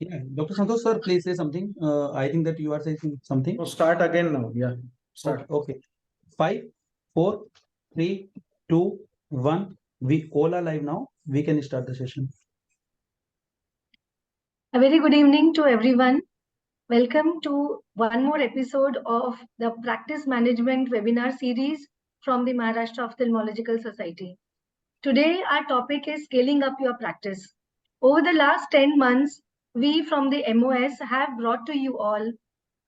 Yeah, Dr. Santosh sir, please say something. I think that you are saying something. So start again now. Yeah, start. Okay. 5, 4, 3, 2, 1. We all are live now. We can start the session. A very good evening to everyone. Welcome to one more episode of the Practice Management webinar series from the Maharashtra Ophthalmological Society. Today, our topic is scaling up your practice. Over the last 10 months, we from the MOS have brought to you all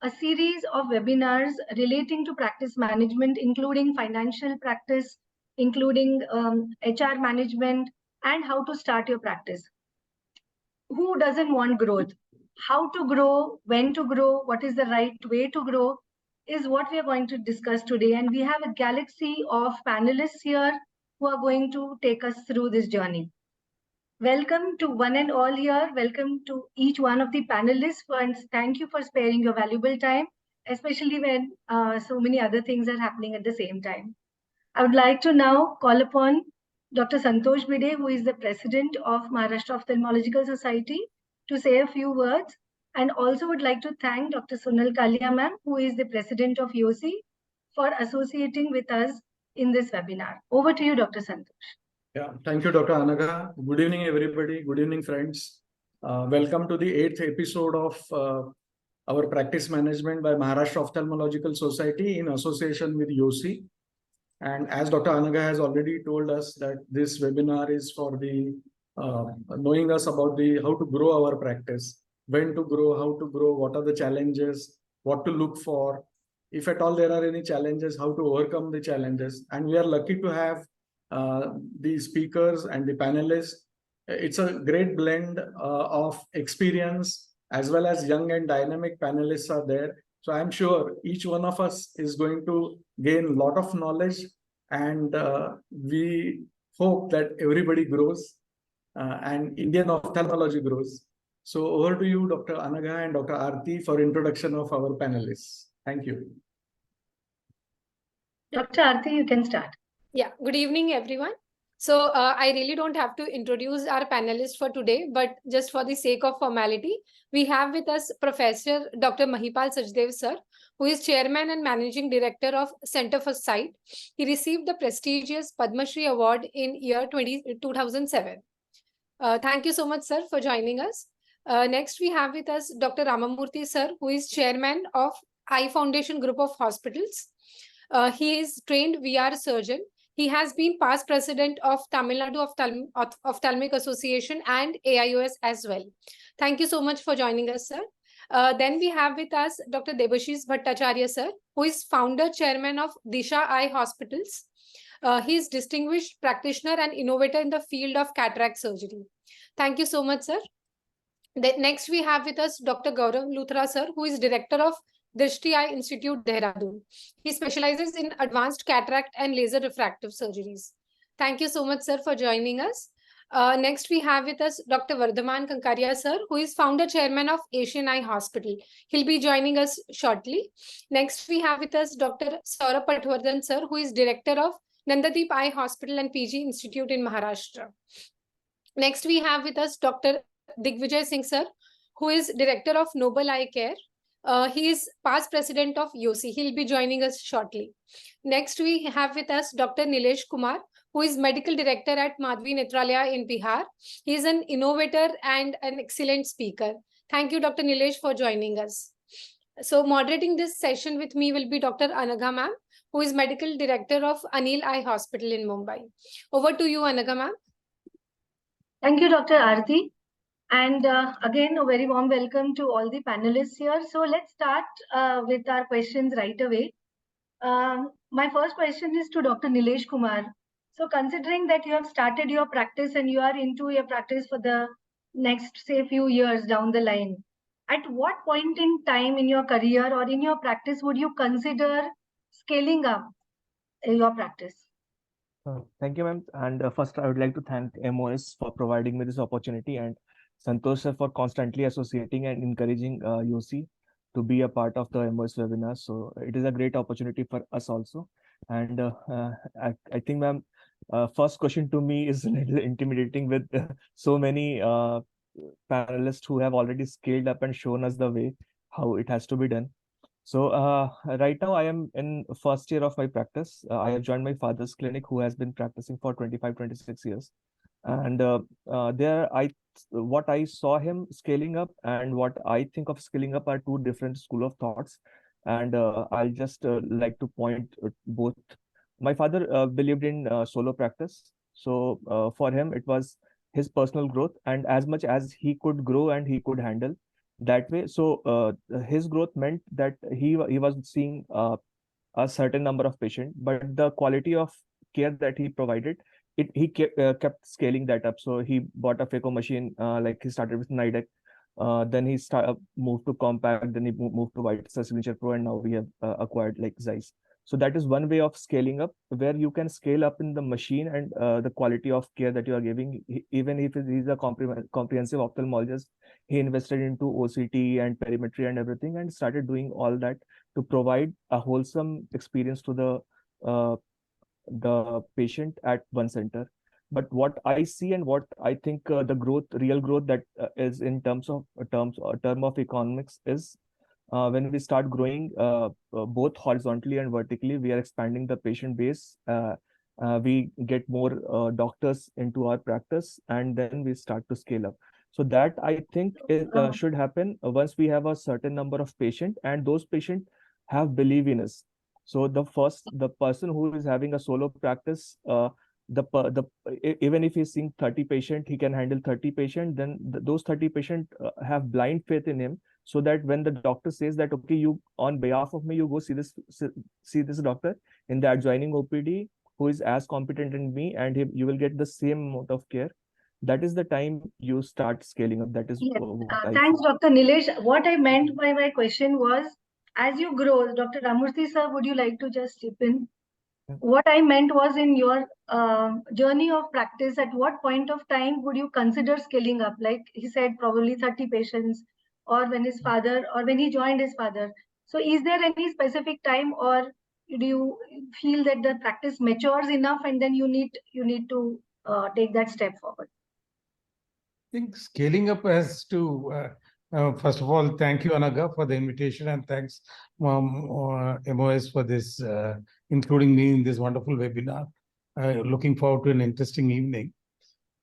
a series of webinars relating to practice management, including financial practice, including HR management, and how to start your practice. Who doesn't want growth? How to grow, when to grow, what is the right way to grow is what we are going to discuss today. And we have a galaxy of panelists here who are going to take us through this journey. Welcome to one and all here. Welcome to each one of the panelists. And thank you for sparing your valuable time, especially when so many other things are happening at the same time. I would like to now call upon Dr. Santosh Bide, who is the president of Maharashtra Ophthalmological Society, to say a few words. And also would like to thank Dr. Sonal Kalia ma'am, who is the president of YOSI, for associating with us in this webinar. Over to you, Dr. Santosh. Yeah, thank you, Dr. Anaga. Good evening, everybody. Good evening, friends. Welcome to the 8th episode of our practice management by Maharashtra Ophthalmological Society in association with YOSI. And as Dr. Anaga has already told us that this webinar is for the knowing us about the how to grow our practice, when to grow, how to grow, what are the challenges, what to look for, if at all there are any challenges, how to overcome the challenges. And we are lucky to have the speakers and the panelists. It's a great blend of experience as well as young and dynamic panelists are there. So I'm sure each one of us is going to gain a lot of knowledge, and we hope that everybody grows and Indian ophthalmology grows. So over to you, Dr. Anaga and Dr. Aarti, for introduction of our panelists. Thank you. Dr. Aarti, you can start. Yeah, good evening, everyone. So I really don't have to introduce our panelists for today, but just for the sake of formality, we have with us Professor Dr. Mahipal Sachdev sir, who is Chairman and Managing Director of Center for Sight. He received the prestigious Padma Shri Award in year 2007. Thank you so much, sir, for joining us. Next, we have with us Dr. Ramamurthy sir, who is Chairman of Eye Foundation Group of Hospitals. He is trained VR surgeon. He has been past president of Tamil Nadu Ophthalmic Association and AIOS as well. Thank you so much for joining us, sir. Then we have with us Dr. Debashis Bhattacharya, sir, who is founder chairman of Disha Eye Hospitals. He is distinguished practitioner and innovator in the field of cataract surgery. Thank you so much, sir. Next, we have with us Dr. Gaurav Luthra, sir, who is director of Drishti Eye Institute, Dehradun. He specializes in advanced cataract and laser refractive surgeries. Thank you so much, sir, for joining us. Next, we have with us Dr. Vardhaman Kankaria, sir, who is founder chairman of Asian Eye Hospital. He'll be joining us shortly. Next, we have with us Dr. Saurabh Patwardhan, sir, who is director of Nandadeep Eye Hospital and PG Institute in Maharashtra. Next, we have with us Dr. Digvijay Singh, sir, who is director of Noble Eye Care. He is past president of YOSI. He'll be joining us shortly. Next, we have with us Dr. Nilesh Kumar, who is medical director at Madhvi Netralaya in Bihar. He is an innovator and an excellent speaker. Thank you, Dr. Nilesh, for joining us. So moderating this session with me will be Dr. Anaga ma'am, who is medical director of Anil Eye Hospital in Mumbai. Over to you, Anaga ma'am. Thank you, Dr. Aarti. And again, a very warm welcome to all the panelists here. So let's start with our questions right away. My first question is to Dr. Nilesh Kumar. So considering that you have started your practice and you are into your practice for the next, say, few years down the line, at what point in time in your career or in your practice would you consider scaling up your practice? Thank you, ma'am. And first, I would like to thank MOS for providing me this opportunity, and Santosh sir for constantly associating and encouraging YOSI to be a part of the MOS webinar. So it is a great opportunity for us also. And I think, ma'am, first question to me is a little intimidating with so many panelists who have already scaled up and shown us the way how it has to be done. So right now I am in first year of my practice. I have joined my father's clinic, who has been practicing for 25, 26 years. And there what I saw him scaling up and what I think of scaling up are two different school of thoughts. And I'll just like to point both. My father believed in solo practice. So for him, it was his personal growth, and as much as he could grow and he could handle that way. So his growth meant that he was seeing a certain number of patients, but the quality of care that he provided, he kept scaling that up. So he bought a phaco machine, like he started with Nidec, then he moved to Compact, then he moved to White Signature Pro, and now we have acquired like Zeiss. So that is one way of scaling up, where you can scale up in the machine and the quality of care that you are giving. Even if he's a comprehensive ophthalmologist, he invested into OCT and perimetry and everything, and started doing all that to provide a wholesome experience to the patient at one center. But what I see and what I think the real growth that is in term of economics is when we start growing both horizontally and vertically, we are expanding the patient base. We get more doctors into our practice, and then we start to scale up. So that I think should happen once we have a certain number of patients, and those patients have belief in us. So the person who is having a solo practice, even if he's seeing 30 patients, he can handle 30 patients. Then those 30 patients have blind faith in him, so that when the doctor says that, okay, you on behalf of me, you go see this doctor in the adjoining OPD who is as competent in me, and you will get the same amount of care. That is the time you start scaling up. That is Yes. what I Thanks, feel. Dr. Nilesh. What I meant by my question was, as you grow, Dr. Ramurthy sir, would you like to just chip in? Yeah. What I meant was, in your journey of practice, at what point of time would you consider scaling up? Like he said, probably 30 patients, or when his father, or when he joined his father. So is there any specific time, or do you feel that the practice matures enough and then you need to take that step forward? I think scaling up has to, first of all, thank you, Anaga, for the invitation, and thanks, MOS, for this, including me in this wonderful webinar. Looking forward to an interesting evening.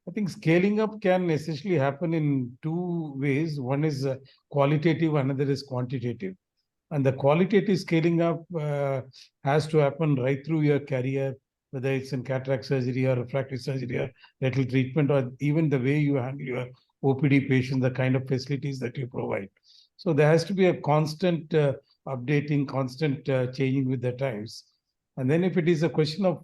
I think scaling up can essentially happen in two ways. One is qualitative, another is quantitative. And the qualitative scaling up has to happen right through your career, whether it's in cataract surgery or refractive surgery or retinal treatment, or even the way you handle your OPD patients, the kind of facilities that you provide. So there has to be a constant updating, constant changing with the times. And then if it is a question of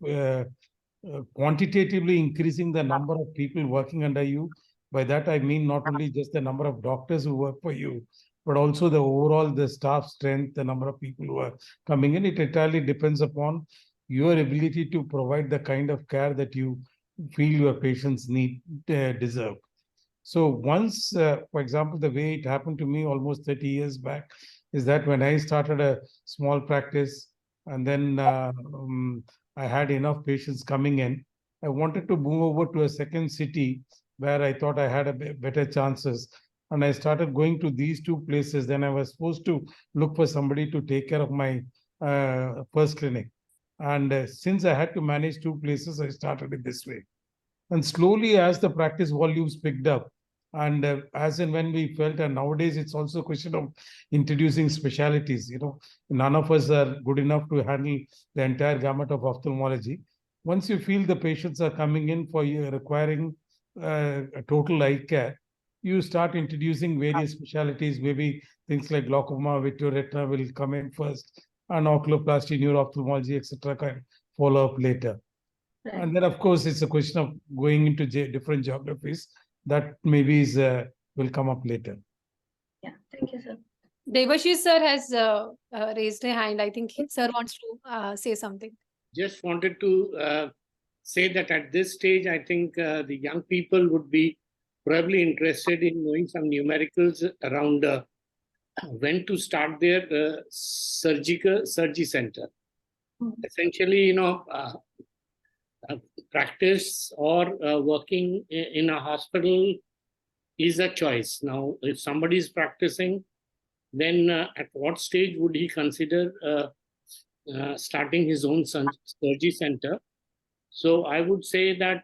quantitatively increasing the number of people working under you, by that I mean not only just the number of doctors who work for you, but also the staff strength, the number of people who are coming in. It entirely depends upon your ability to provide the kind of care that you feel your patients deserve. So once, for example, the way it happened to me almost 30 years back is that when I started a small practice, and then I had enough patients coming in, I wanted to move over to a second city where I thought I had better chances. And I started going to these two places. Then I was supposed to look for somebody to take care of my first clinic. And since I had to manage two places, I started it this way. And slowly, as the practice volumes picked up, and as and when we felt, and nowadays it's also a question of introducing specialities. None of us are good enough to handle the entire gamut of ophthalmology. Once you feel the patients are coming in for you requiring a total eye care, you start introducing various specialities. Maybe things like glaucoma, vitreoretina will come in first, and oculoplasty, neuro-ophthalmology, etc. can follow up later. Right. And then, of course, it's a question of going into different geographies. That maybe will come up later. Yeah, thank you, sir. Devashish sir has raised a hand. I think sir wants to say something. Just wanted to say that at this stage, I think the young people would be probably interested in knowing some numericals around when to start their surgery center. Essentially, practice or working in a hospital is a choice. Now, if somebody is practicing, then at what stage would he consider starting his own surgery center? So I would say that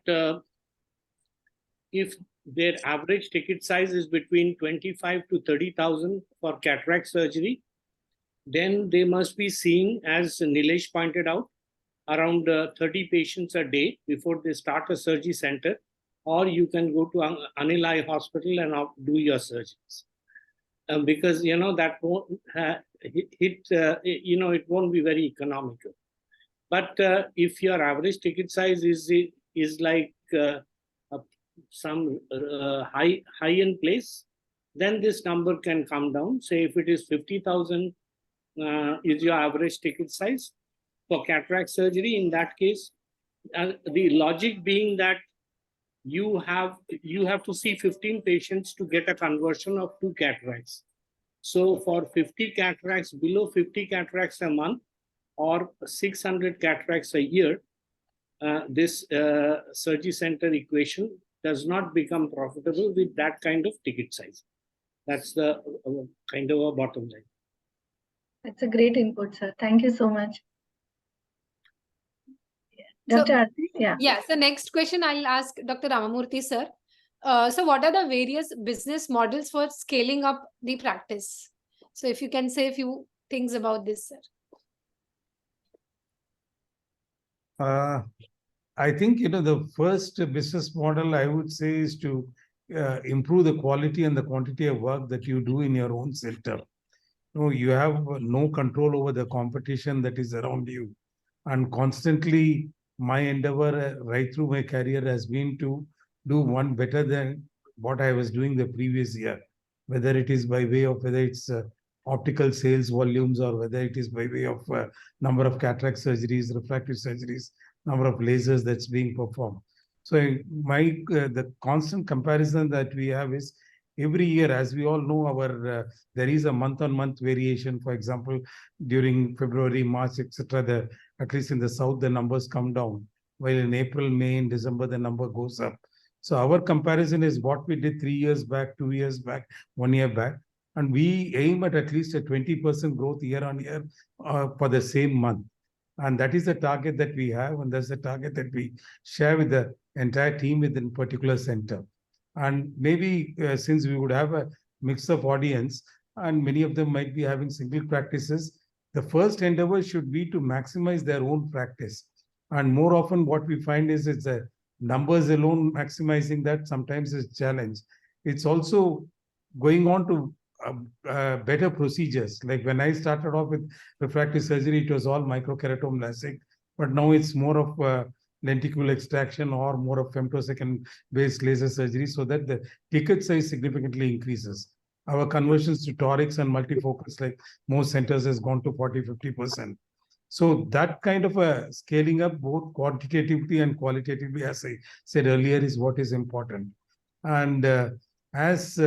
if their average ticket size is between 25 to 30,000 for cataract surgery, then they must be seeing, as Nilesh pointed out, around 30 patients a day before they start a surgery center, or you can go to Anil Eye Hospital and do your surgeries. Because, that won't it won't be very economical. But if your average ticket size is like some high-end place, then this number can come down. Say if it is 50,000 is your average ticket size for cataract surgery, in that case, the logic being that you have to see 15 patients to get a conversion of 2 cataracts. So for 50 cataracts, below 50 cataracts a month or 600 cataracts a year, this surgery center equation does not become profitable with that kind of ticket size. That's the kind of a bottom line. That's a great input, sir. Thank you so much. Dr. Aarti, yeah. Yeah, so next question I'll ask Dr. Ramamurthy, sir. So what are the various business models for scaling up the practice? So if you can say a few things about this, sir. I think, the first business model I would say is to improve the quality and the quantity of work that you do in your own center. You have no control over the competition that is around you. And constantly, my endeavor right through my career has been to do one better than what I was doing the previous year, whether it is by way of whether it's optical sales volumes or whether it is by way of number of cataract surgeries, refractive surgeries, number of lasers that's being performed. So the constant comparison that we have is every year, as we all know, there is a month-on-month variation. For example, during February, March, etc., at least in the south, the numbers come down, while in April, May, and December, the number goes up. So our comparison is what we did 3 years back, 2 years back, 1 year back, and we aim at least a 20% growth year on year for the same month. And that is the target that we have, and that's the target that we share with the entire team within a particular center. And maybe since we would have a mix of audience, and many of them might be having single practices, the first endeavor should be to maximize their own practice. And more often what we find is it's the numbers alone maximizing that sometimes is a challenge. It's also going on to better procedures. Like when I started off with refractive surgery, it was all microkeratome LASIK, but now it's more of lenticular extraction or more of femtosecond-based laser surgery, so that the ticket size significantly increases. Our conversions to torics and multifocals, like most centers, has gone to 40-50%. So that kind of a scaling up, both quantitatively and qualitatively, as I said earlier, is what is important. And as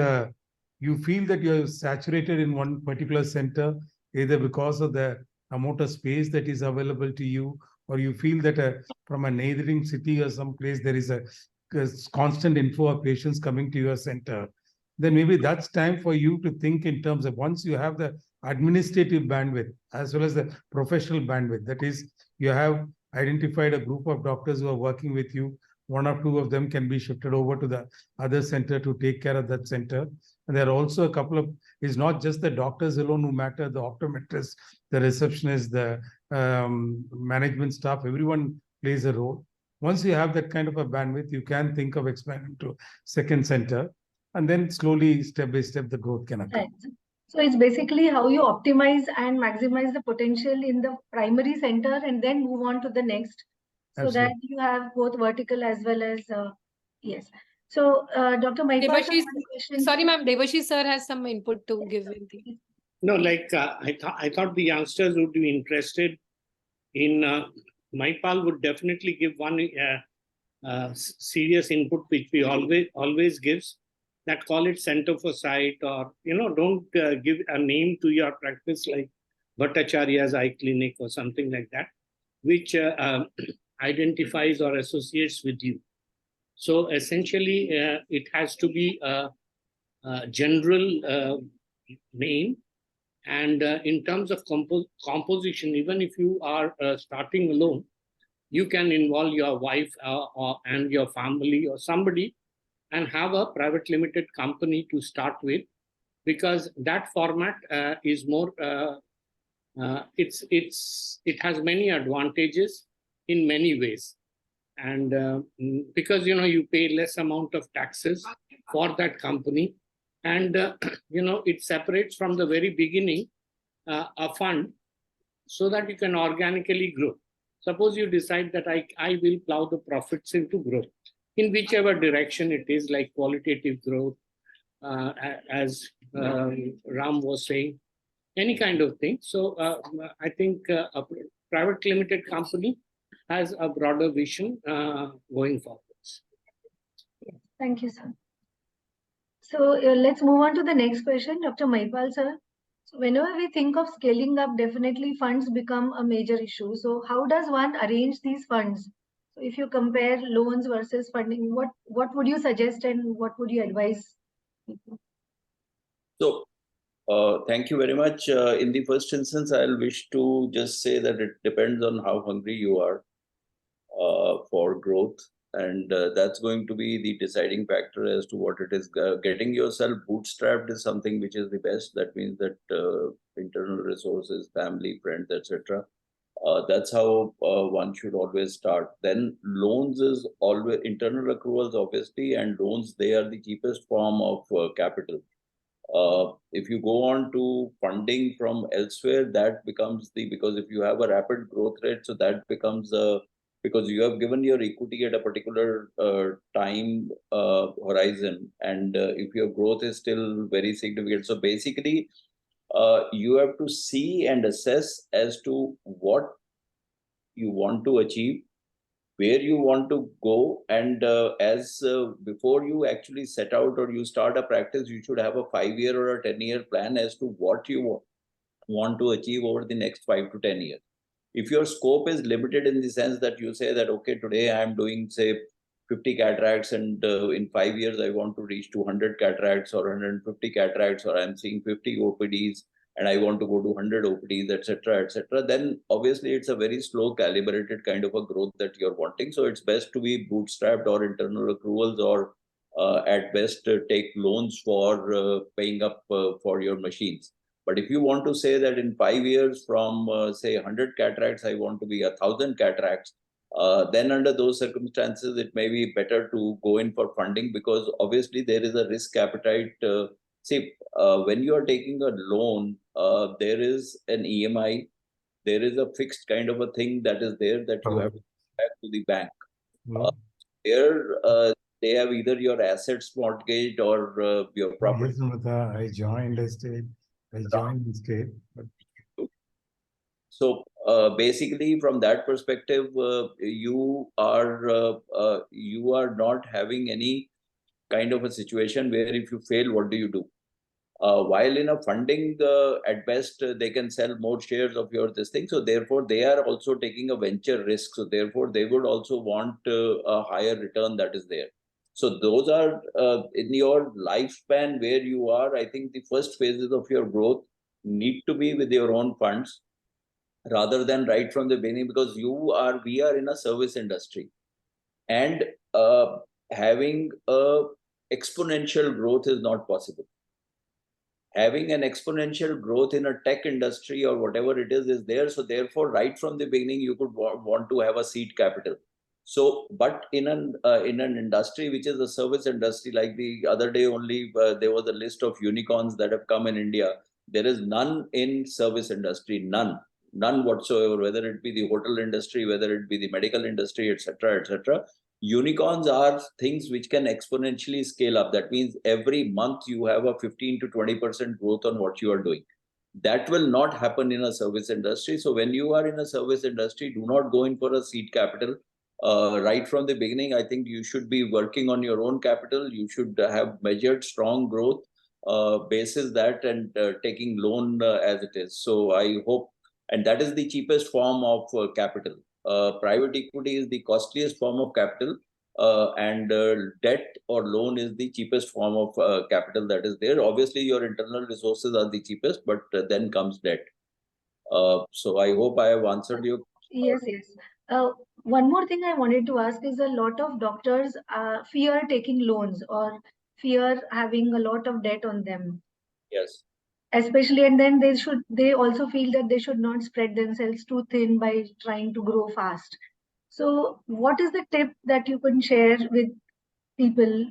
you feel that you're saturated in one particular center, either because of the amount of space that is available to you, or you feel that from a neighboring city or some place there is a constant inflow of patients coming to your center, then maybe that's time for you to think in terms of, once you have the administrative bandwidth as well as the professional bandwidth, that is, you have identified a group of doctors who are working with you, 1 or 2 of them can be shifted over to the other center to take care of that center. And there are also a couple of, it's not just the doctors alone who matter, the optometrists, the receptionists, the management staff, everyone plays a role. Once you have that kind of a bandwidth, you can think of expanding to second center, and then slowly, step by step, the growth can occur. Right. So it's basically how you optimize and maximize the potential in the primary center and then move on to the next, so Absolutely. that you have both vertical as well as, yes. So Dr. Mahipal, Sorry, ma'am, Debashish sir has some input to give. No, like I thought the youngsters would be interested in, Mahipal would definitely give one serious input, which we always gives, that call it Center for Sight, or, don't give a name to your practice like Bhattacharya's Eye Clinic or something like that, which identifies or associates with you. So essentially, it has to be general name. And in terms of composition, even if you are starting alone, you can involve your wife and your family or somebody and have a private limited company to start with, because that format is more, it has many advantages in many ways. And because, you pay less amount of taxes for that company, and, it separates from the very beginning a fund so that you can organically grow. Suppose you decide that I will plow the profits into growth in whichever direction it is, like qualitative growth, as Ram was saying, any kind of thing. So I think a private limited company has a broader vision going forwards. Thank you, sir. So let's move on to the next question, Dr. Mahipal, sir. So whenever we think of scaling up, definitely funds become a major issue. So how does one arrange these funds? So if you compare loans versus funding, what would you suggest and what would you advise people? So, thank you very much. In the first instance, I'll wish to just say that it depends on how hungry you are for growth. And that's going to be the deciding factor as to what it is. Getting yourself bootstrapped is something which is the best. That means that internal resources, family, friends, etc. That's how one should always start. Then loans is always internal accruals, obviously, and loans, they are the cheapest form of capital. If you go on to funding from elsewhere, that becomes because if you have a rapid growth rate, so that becomes because you have given your equity at a particular time horizon, and if your growth is still very significant. So basically, you have to see and assess as to what you want to achieve, where you want to go, and before you actually set out or you start a practice, you should have a 5-year or a 10-year plan as to what you want to achieve over the next 5 to 10 years. If your scope is limited in the sense that you say that, okay, today I am doing, say, 50 cataracts, and in 5 years I want to reach 200 cataracts or 150 cataracts, or I'm seeing 50 OPDs and I want to go to 100 OPDs, etc., then obviously it's a very slow calibrated kind of a growth that you're wanting. So it's best to be bootstrapped or internal accruals, or at best take loans for paying up for your machines. But if you want to say that in 5 years from say 100 cataracts, I want to be 1,000 cataracts, then under those circumstances, it may be better to go in for funding, because obviously there is a risk appetite. When you are taking a loan, there is an EMI, there is a fixed kind of a thing that is there that you have to back to the bank. They have either your assets mortgaged or your property. I joined the state. So basically, from that perspective, you are not having any kind of a situation where if you fail, what do you do? While in a funding, at best, they can sell more shares of this thing. So therefore, they are also taking a venture risk. So therefore, they would also want a higher return that is there. So those are in your lifespan where you are. I think the first phases of your growth need to be with your own funds, rather than right from the beginning, because we are in a service industry, and having a exponential growth is not possible. Having an exponential growth in a tech industry or whatever it is there. So therefore, right from the beginning, you could want to have a seed capital. So, but in an industry which is a service industry, like the other day only, there was a list of unicorns that have come in India. There is none in service industry, none whatsoever, whether it be the hotel industry, whether it be the medical industry, etc., etc. Unicorns are things which can exponentially scale up. That means every month you have a 15 to 20% growth on what you are doing. That will not happen in a service industry. So when you are in a service industry, do not go in for a seed capital. Right from the beginning, I think you should be working on your own capital. You should have measured strong growth basis that, and taking loan as it is. So I hope, and that is the cheapest form of capital. Private equity is the costliest form of capital. and debt or loan is the cheapest form of capital that is there. Obviously, your internal resources are the cheapest, but then comes debt. So I hope I have answered you. Yes, yes. One more thing I wanted to ask is a lot of doctors fear taking loans or fear having a lot of debt on them. Yes. Especially, and then they also feel that they should not spread themselves too thin by trying to grow fast. So what is the tip that you can share with people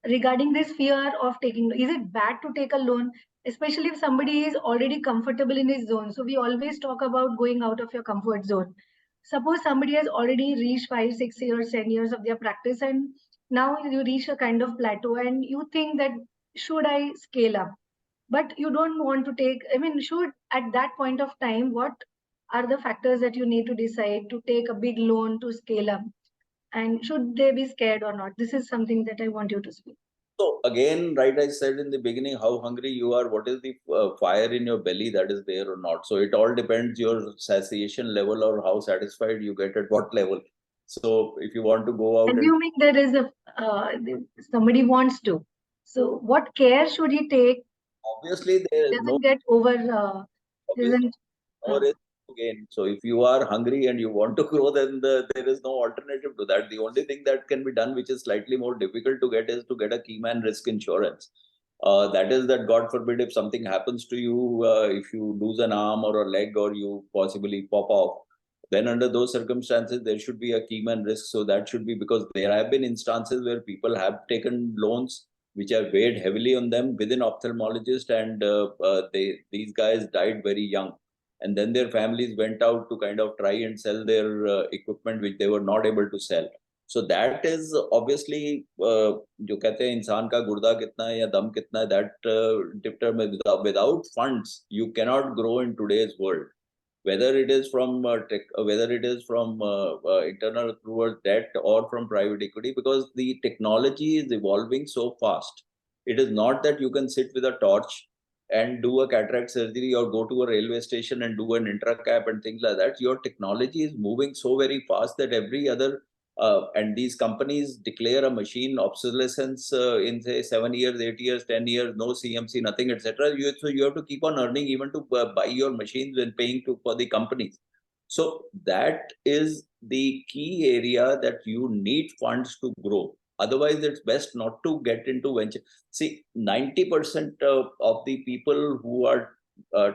regarding this fear of taking? Is it bad to take a loan, especially if somebody is already comfortable in his zone? So we always talk about going out of your comfort zone. Suppose somebody has already reached 5, 6 years, 10 years of their practice, and now you reach a kind of plateau and you think that should I scale up? But you don't want to take, I mean, should at that point of time, what are the factors that you need to decide to take a big loan to scale up? And should they be scared or not? This is something that I want you to speak. So again, right, I said in the beginning, how hungry you are, what is the fire in your belly that is there or not. So it all depends your satiation level or how satisfied you get at what level. So if you want to go out Assuming there is a somebody wants to, so what care should he take? obviously there is no Doesn't get over, obviously doesn't. no risk to gain. So if you are hungry and you want to grow, then there is no alternative to that. The only thing that can be done, which is slightly more difficult to get, is to get a key man risk insurance. That is that God forbid if something happens to you, if you lose an arm or a leg or you possibly pop off, then under those circumstances there should be a key man risk. So that should be, because there have been instances where people have taken loans which have weighed heavily on them within ophthalmologist, and these guys died very young, and then their families went out to kind of try and sell their equipment which they were not able to sell. So that is obviously जो कहते हैं इंसान का गुर्दा कितना है या दम कितना है, that determines without funds you cannot grow in today's world, whether it is from whether it is from internal accrual debt or from private equity, because the technology is evolving so fast. It is not that you can sit with a torch and do a cataract surgery or go to a railway station and do an intra-cap and things like that. Your technology is moving so very fast that every other and these companies declare a machine obsolescence in say 7 years, 8 years, 10 years, no CMC, nothing, etc. So you have to keep on earning even to buy your machines and paying for the companies. So that is the key area that you need funds to grow. Otherwise, it's best not to get into venture. See, 90% of the people who are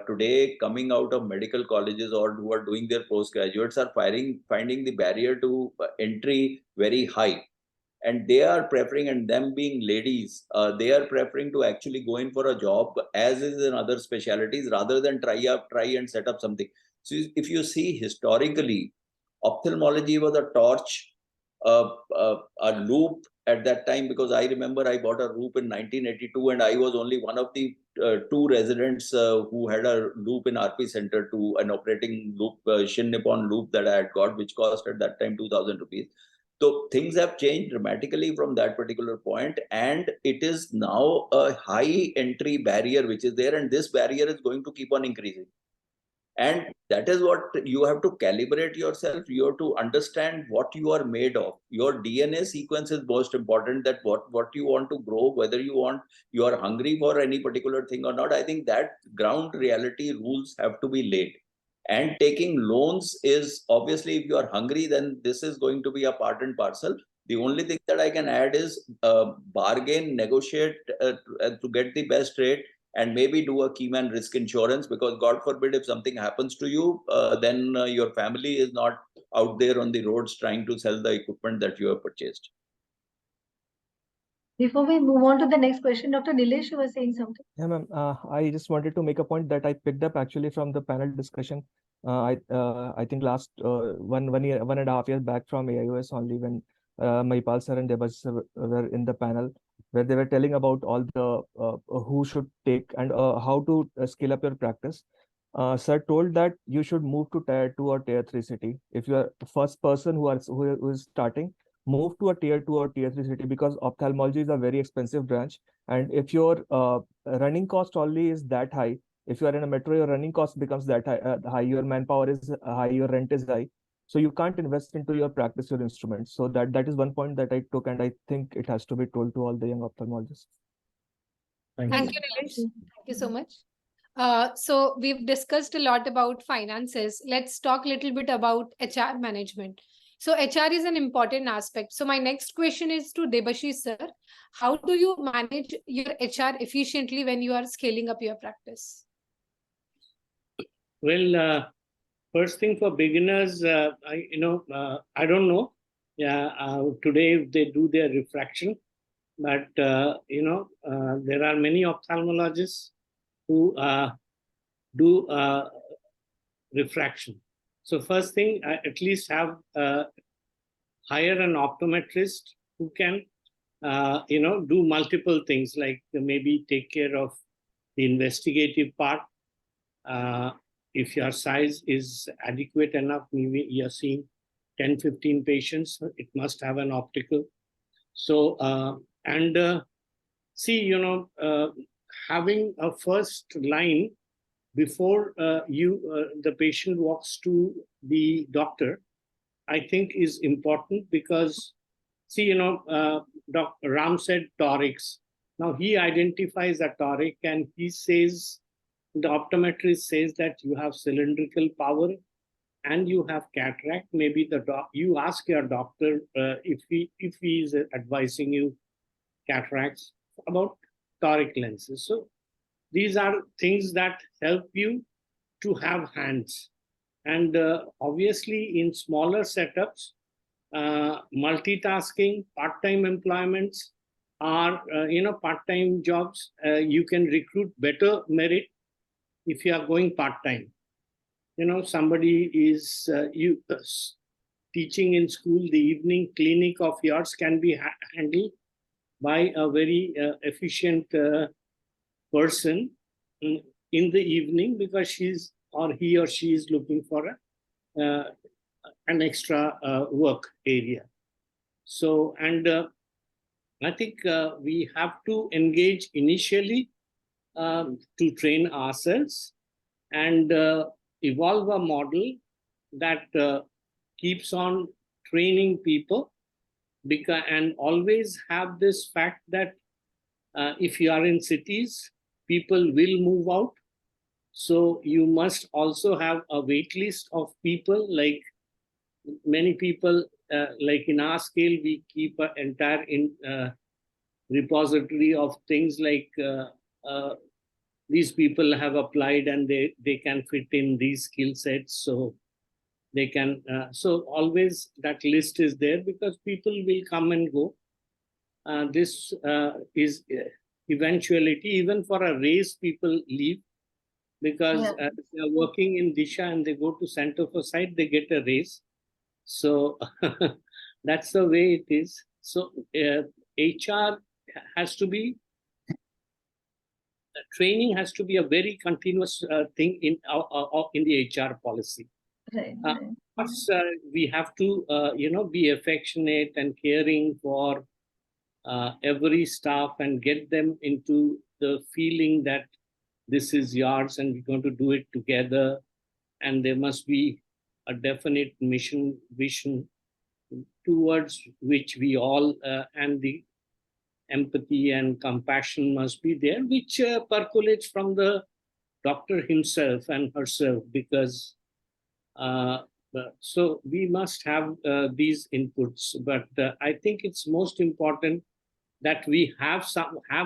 today coming out of medical colleges or who are doing their postgraduates are finding the barrier to entry very high. And they are preferring, and them being ladies, they are preferring to actually go in for a job as is in other specialties rather than try and set up something. So if you see historically, ophthalmology was a torch, a loop at that time, because I remember I bought a loop in 1982 and I was only one of the 2 residents who had a loop in RP Center, to an operating loop, Shin Nippon loop that I had got, which cost at that time 2,000 rupees. So things have changed dramatically from that particular point, and it is now a high entry barrier which is there, and this barrier is going to keep on increasing. And that is what you have to calibrate yourself. You have to understand what you are made of. Your DNA sequence is most important, that what you want to grow, whether you are hungry for any particular thing or not. I think that ground reality rules have to be laid. And taking loans is obviously, if you are hungry, then this is going to be a part and parcel. The only thing that I can add is bargain, negotiate to get the best rate, and maybe do a key man risk insurance, because God forbid if something happens to you, then your family is not out there on the roads trying to sell the equipment that you have purchased. Before we move on to the next question, Dr. Nilesh, you were saying something. Yeah, ma'am. I just wanted to make a point that I picked up actually from the panel discussion. I think last 1.5 years back from AIOS only, when Mahipal sir and Debas sir were in the panel, where they were telling about all the who should take and how to scale up your practice. Sir told that you should move to tier 2 or tier 3 city. If you are the first person who is starting, move to a tier 2 or tier 3 city, because ophthalmology is a very expensive branch. And if your running cost only is that high, if you are in a metro, your running cost becomes that high, your manpower is high, your rent is high. So you can't invest into your practice, your instruments. So that is one point that I took, and I think it has to be told to all the young ophthalmologists. Thank Thank you. you, Nilesh. Thank you so much. So we've discussed a lot about finances. Let's talk a little bit about HR management. So HR is an important aspect. So my next question is to Debashish sir. How do you manage your HR efficiently when you are scaling up your practice? Well, first thing for beginners, I don't know. Yeah, today if they do their refraction, but there are many ophthalmologists who do refraction. So first thing, at least hire an optometrist who can do multiple things, like maybe take care of the investigative part. If your size is adequate enough, maybe you're seeing 10, 15 patients, it must have an optical. So, having a first line before the patient walks to the doctor, I think is important, because Dr. Ram said torics. Now he identifies a toric, and he says, the optometrist says that you have cylindrical power and you have cataract. Maybe you ask your doctor if he is advising you cataracts about toric lenses. So these are things that help you to have hands. And obviously in smaller setups, multitasking, part-time employments are, part-time jobs. You can recruit better merit if you are going part-time. Somebody is teaching in school, the evening clinic of yours can be handled by a very efficient person in the evening, because he or she is looking for an extra work area. So, and I think we have to engage initially to train ourselves and evolve a model that keeps on training people, and always have this fact that if you are in cities, people will move out. So you must also have a wait list of people. Like many people, like in our scale, we keep an entire repository of things like these people have applied and they can fit in these skill sets. So they can, so always that list is there, because people will come and go. This is eventuality. Even for a race, people leave, because if they are working in Disha and they go to Center for Sight, they get a raise. So that's the way it is. So HR has to be, training has to be a very continuous thing in the HR policy. Right. We have to, be affectionate and caring for every staff, and get them into the feeling that this is yours and we're going to do it together. And there must be a definite mission, vision towards which we all, and the empathy and compassion must be there, which percolates from the doctor himself and herself, because so we must have these inputs. But I think it's most important that we have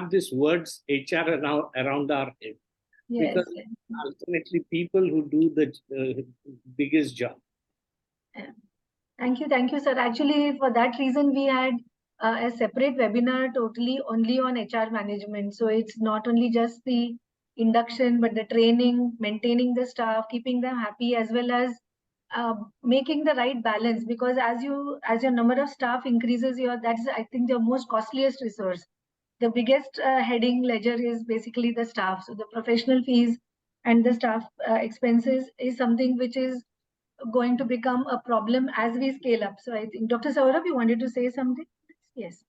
this words HR around our head. Yes. Because ultimately people who do the biggest job. Thank you, sir. Actually, for that reason, we had a separate webinar totally only on HR management. So it's not only just the induction, but the training, maintaining the staff, keeping them happy, as well as making the right balance. Because as your number of staff increases, that's, I think, the most costliest resource. The biggest heading ledger is basically the staff. So the professional fees and the staff expenses is something which is going to become a problem as we scale up. So I think, Dr. Saurabh, you wanted to say something? Yes.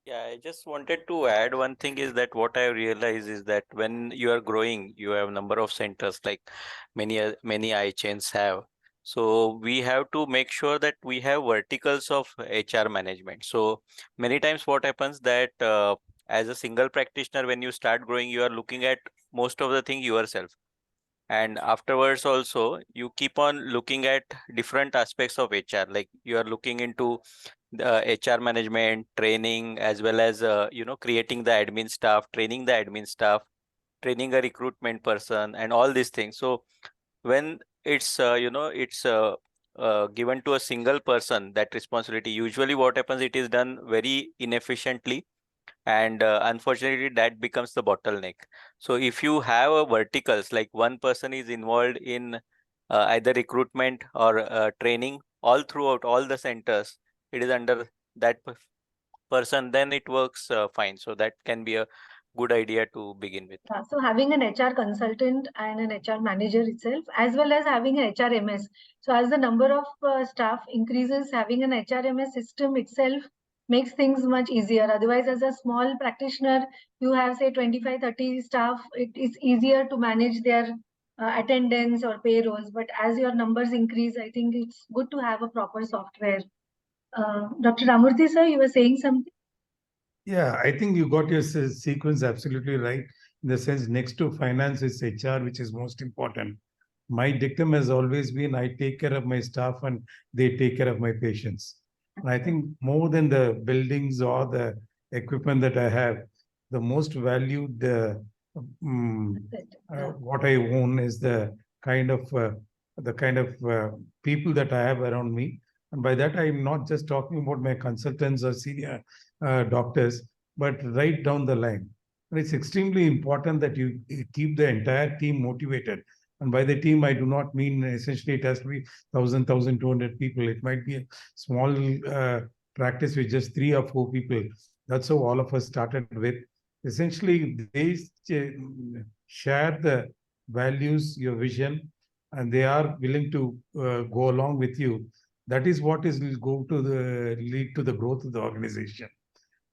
Yeah, I just wanted to add one thing, is that what I realize is that when you are growing, you have number of centers like many eye chains have. So we have to make sure that we have verticals of HR management. So many times what happens that as a single practitioner, when you start growing, you are looking at most of the thing yourself. And afterwards also, you keep on looking at different aspects of HR, like you are looking into the HR management, training, as well as, creating the admin staff, training the admin staff, training a recruitment person, and all these things. So when it's given to a single person, that responsibility, usually what happens, it is done very inefficiently, and unfortunately that becomes the bottleneck. So if you have a verticals, like one person is involved in either recruitment or training all throughout all the centers, it is under that person, then it works fine. So that can be a good idea to begin with. So having an HR consultant and an HR manager itself, as well as having an HRMS. So as the number of staff increases, having an HRMS system itself makes things much easier. Otherwise, as a small practitioner, you have say 25, 30 staff, it is easier to manage their attendance or payrolls. But as your numbers increase, I think it's good to have a proper software. Dr. Ramurthy sir, you were saying something? Yeah, I think you got your sequence absolutely right. In the sense, next to finance is HR, which is most important. My dictum has always been I take care of my staff and they take care of my patients. And I think more than the buildings or the equipment that I have, the most valued what I own is the kind of people that I have around me. And by that, I'm not just talking about my consultants or senior doctors, but right down the line. And it's extremely important that you keep the entire team motivated. And by the team, I do not mean essentially it has to be 1,000, 1,200 people. It might be a small practice with just 3 or 4 people. That's how all of us started with. Essentially, they share the values, your vision, and they are willing to go along with you. That is what will go to lead to the growth of the organization.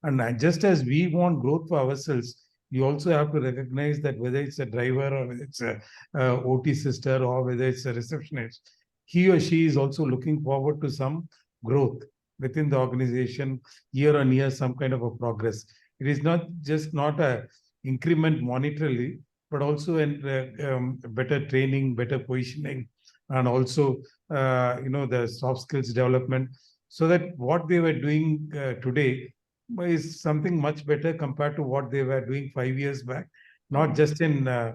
And just as we want growth for ourselves, you also have to recognize that whether it's a driver or whether it's a OT sister or whether it's a receptionist, he or she is also looking forward to some growth within the organization, year on year, some kind of a progress. It is not a increment monetarily, but also in better training, better positioning, and also the soft skills development, so that what they were doing today is something much better compared to what they were doing 5 years back, not just in the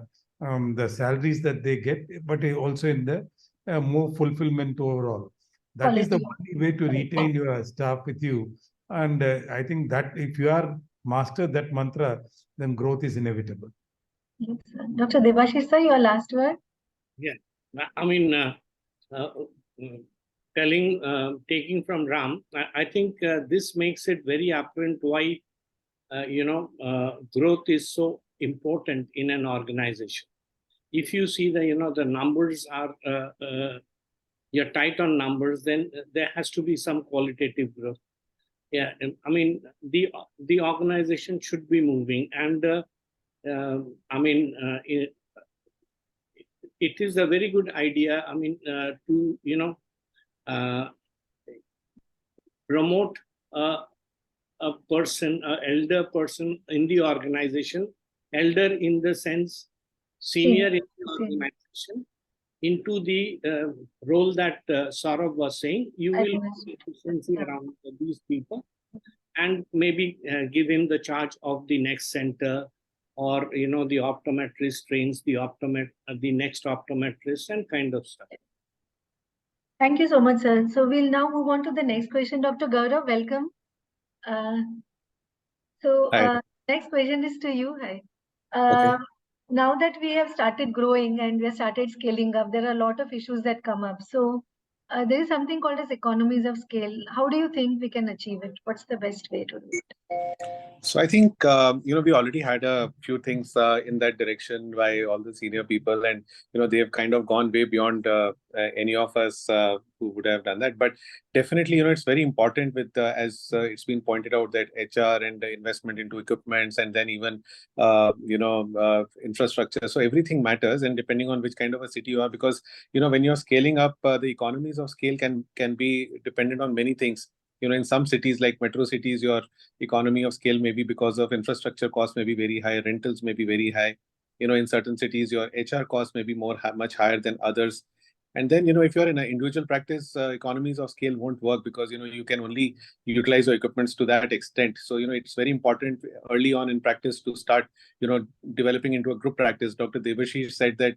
salaries that they get, but also in the more fulfillment overall. That is the only way to retain your staff with you. And I think that if you are master that mantra, then growth is inevitable. Yes, Dr. Debashish sir, your last word? Yeah, I mean, taking from Ram, I think this makes it very apparent why, growth is so important in an organization. If you see the numbers are, you're tight on numbers, then there has to be some qualitative growth. Yeah, I mean, the organization should be moving, and it is a very good idea. I mean, to promote a person, an elder person in the organization, elder in the sense senior in the organization, into the role that Saurabh was saying. You will see efficiency around these people, and maybe give him the charge of the next center, or the optometrist trains the next optometrist, and kind of stuff. Thank you so much, sir. So we'll now move on to the next question. Dr. Gaurav, welcome. Next question is to you. Hi. Okay. Now that we have started growing and we have started scaling up, there are a lot of issues that come up. So there is something called as economies of scale. How do you think we can achieve it? What's the best way to do it? So I think, we already had a few things in that direction by all the senior people, and, they have kind of gone way beyond any of us who would have done that. But definitely, it's very important with, as it's been pointed out, that HR and the investment into equipments, and then even, infrastructure. So everything matters, and depending on which kind of a city you are, because, when you're scaling up, the economies of scale can be dependent on many things. In some cities like metro cities, your economy of scale may be because of infrastructure costs may be very high, rentals may be very high. In certain cities, your HR costs may be much higher than others. And then, if you're in an individual practice, economies of scale won't work, because, you can only utilize your equipments to that extent. So, it's very important early on in practice to start, developing into a group practice. Dr. Devashish said that,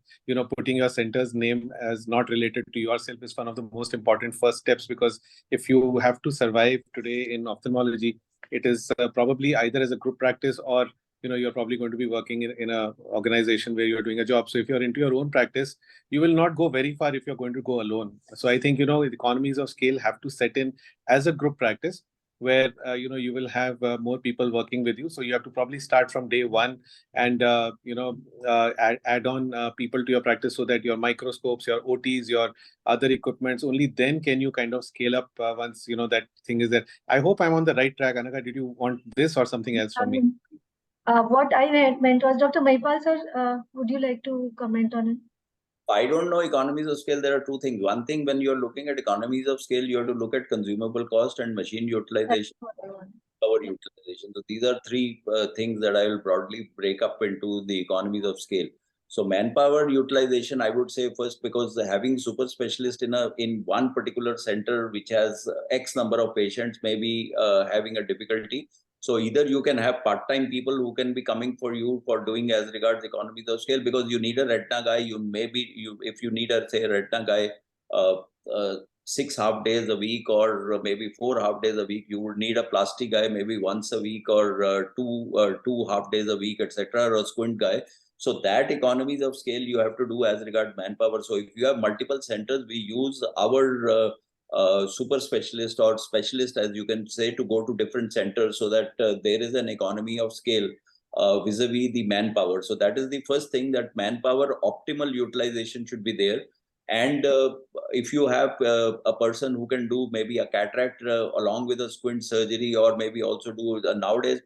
putting your center's name as not related to yourself is one of the most important first steps, because if you have to survive today in ophthalmology, it is probably either as a group practice, or you're probably going to be working in a organization where you're doing a job. So if you're into your own practice, you will not go very far if you're going to go alone. So I think, the economies of scale have to set in as a group practice, where, you will have more people working with you. So you have to probably start from day one, and, add on people to your practice, so that your microscopes, your OTs, your other equipments, only then can you kind of scale up once, that thing is there. I hope I'm on the right track. Anagha, did you want this or something else from me? What I meant was, Dr. Mahipal sir, would you like to comment on it? I don't know economies of scale. There are two things. One thing, when you're looking at economies of scale, you have to look at consumable cost and machine utilization, power utilization. So these are three things that I will broadly break up into the economies of scale. So manpower utilization, I would say first, because having super specialist in one particular center which has X number of patients may be having a difficulty. So either you can have part-time people who can be coming for you for doing as regards economies of scale, because you need a retina guy. If you need a, say, a retina guy 6 half days a week, or maybe 4 half days a week, you would need a plastic guy maybe once a week, or two half days a week, etc., or a squint guy. So that economies of scale you have to do as regards manpower. So if you have multiple centers, we use our super specialist or specialist, as you can say, to go to different centers, so that there is an economy of scale vis-a-vis the manpower. So that is the first thing, that manpower optimal utilization should be there. And if you have a person who can do maybe a cataract along with a squint surgery, or maybe also do nowadays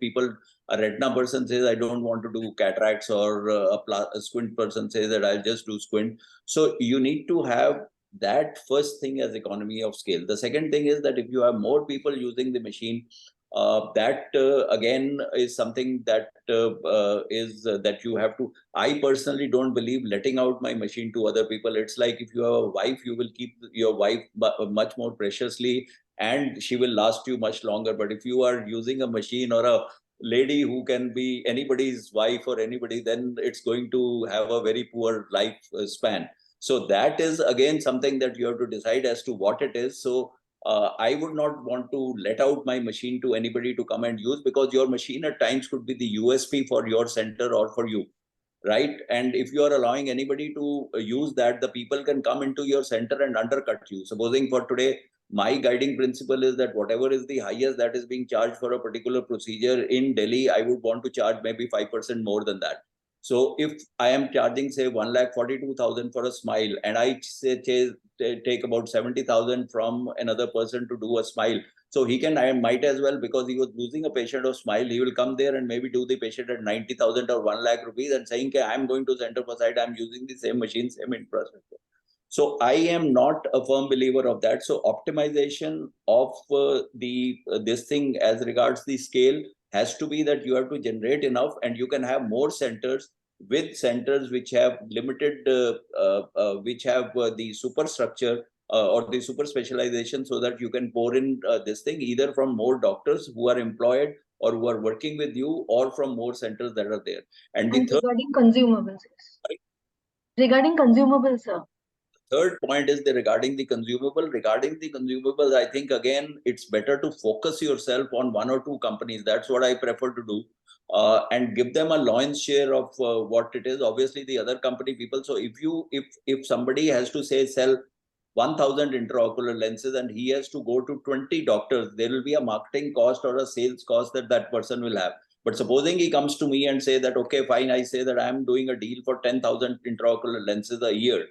a retina person says, I don't want to do cataracts, or a squint person says that I'll just do squint. So you need to have that first thing as economy of scale. The second thing is that if you have more people using the machine, that again is something that that you have to. I personally don't believe letting out my machine to other people. It's like, if you have a wife, you will keep your wife much more preciously, and she will last you much longer. But if you are using a machine or a lady who can be anybody's wife or anybody, then it's going to have a very poor life span. So that is again something that you have to decide as to what it is. So I would not want to let out my machine to anybody to come and use, because your machine at times could be the USP for your center or for you, right? And if you are allowing anybody to use that, the people can come into your center and undercut you. Supposing for today, my guiding principle is that whatever is the highest that is being charged for a particular procedure in Delhi, I would want to charge maybe 5% more than that. So if I am charging, say, 1,42,000 for a smile, and I say take about 70,000 from another person to do a smile, so I might as well, because he was losing a patient of smile, he will come there and maybe do the patient at 90,000 or 1 lakh rupees, and saying, okay, I'm going to center for side, I'm using the same machine, same infrastructure. So I am not a firm believer of that. So optimization of this thing as regards the scale has to be that you have to generate enough, and you can have more centers with centers which have limited, which have the superstructure or the super specialization, so that you can pour in this thing either from more doctors who are employed or who are working with you, or from more centers that are there. And the third, regarding consumables, regarding consumables, sir. Third point is regarding the consumable. Regarding the consumables, I think again it's better to focus yourself on 1 or 2 companies. That's what I prefer to do, and give them a lion's share of what it is. Obviously, the other company people. So if somebody has to say sell 1,000 intraocular lenses and he has to go to 20 doctors, there will be a marketing cost or a sales cost that person will have. But supposing he comes to me and say that, okay, fine, I say that I'm doing a deal for 10,000 intraocular lenses a year.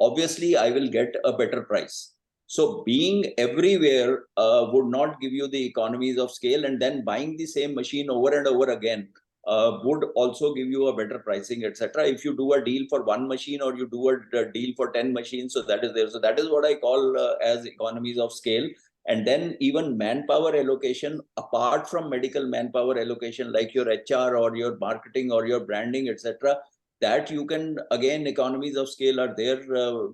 obviously I will get a better price. So being everywhere would not give you the economies of scale, and then buying the same machine over and over again would also give you a better pricing, etc. If you do a deal for one machine or you do a deal for 10 machines, so that is there. So that is what I call as economies of scale. And then even manpower allocation, apart from medical manpower allocation, like your HR or your marketing or your branding, etc., that you can, again, economies of scale are there.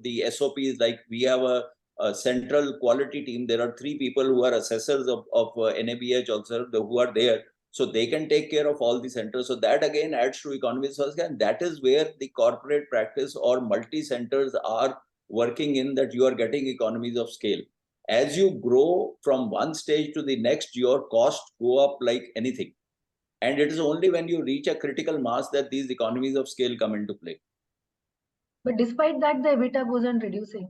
The SOPs, like we have a central quality team. There are 3 people who are assessors of NABH also, who are there. So they can take care of all the centers. So that again adds to economies of scale. And that is where the corporate practice or multi-centers are working in, that you are getting economies of scale. As you grow from one stage to the next, your costs go up like anything. And it is only when you reach a critical mass that these economies of scale come into play. But despite that, the EBITDA goes on reducing.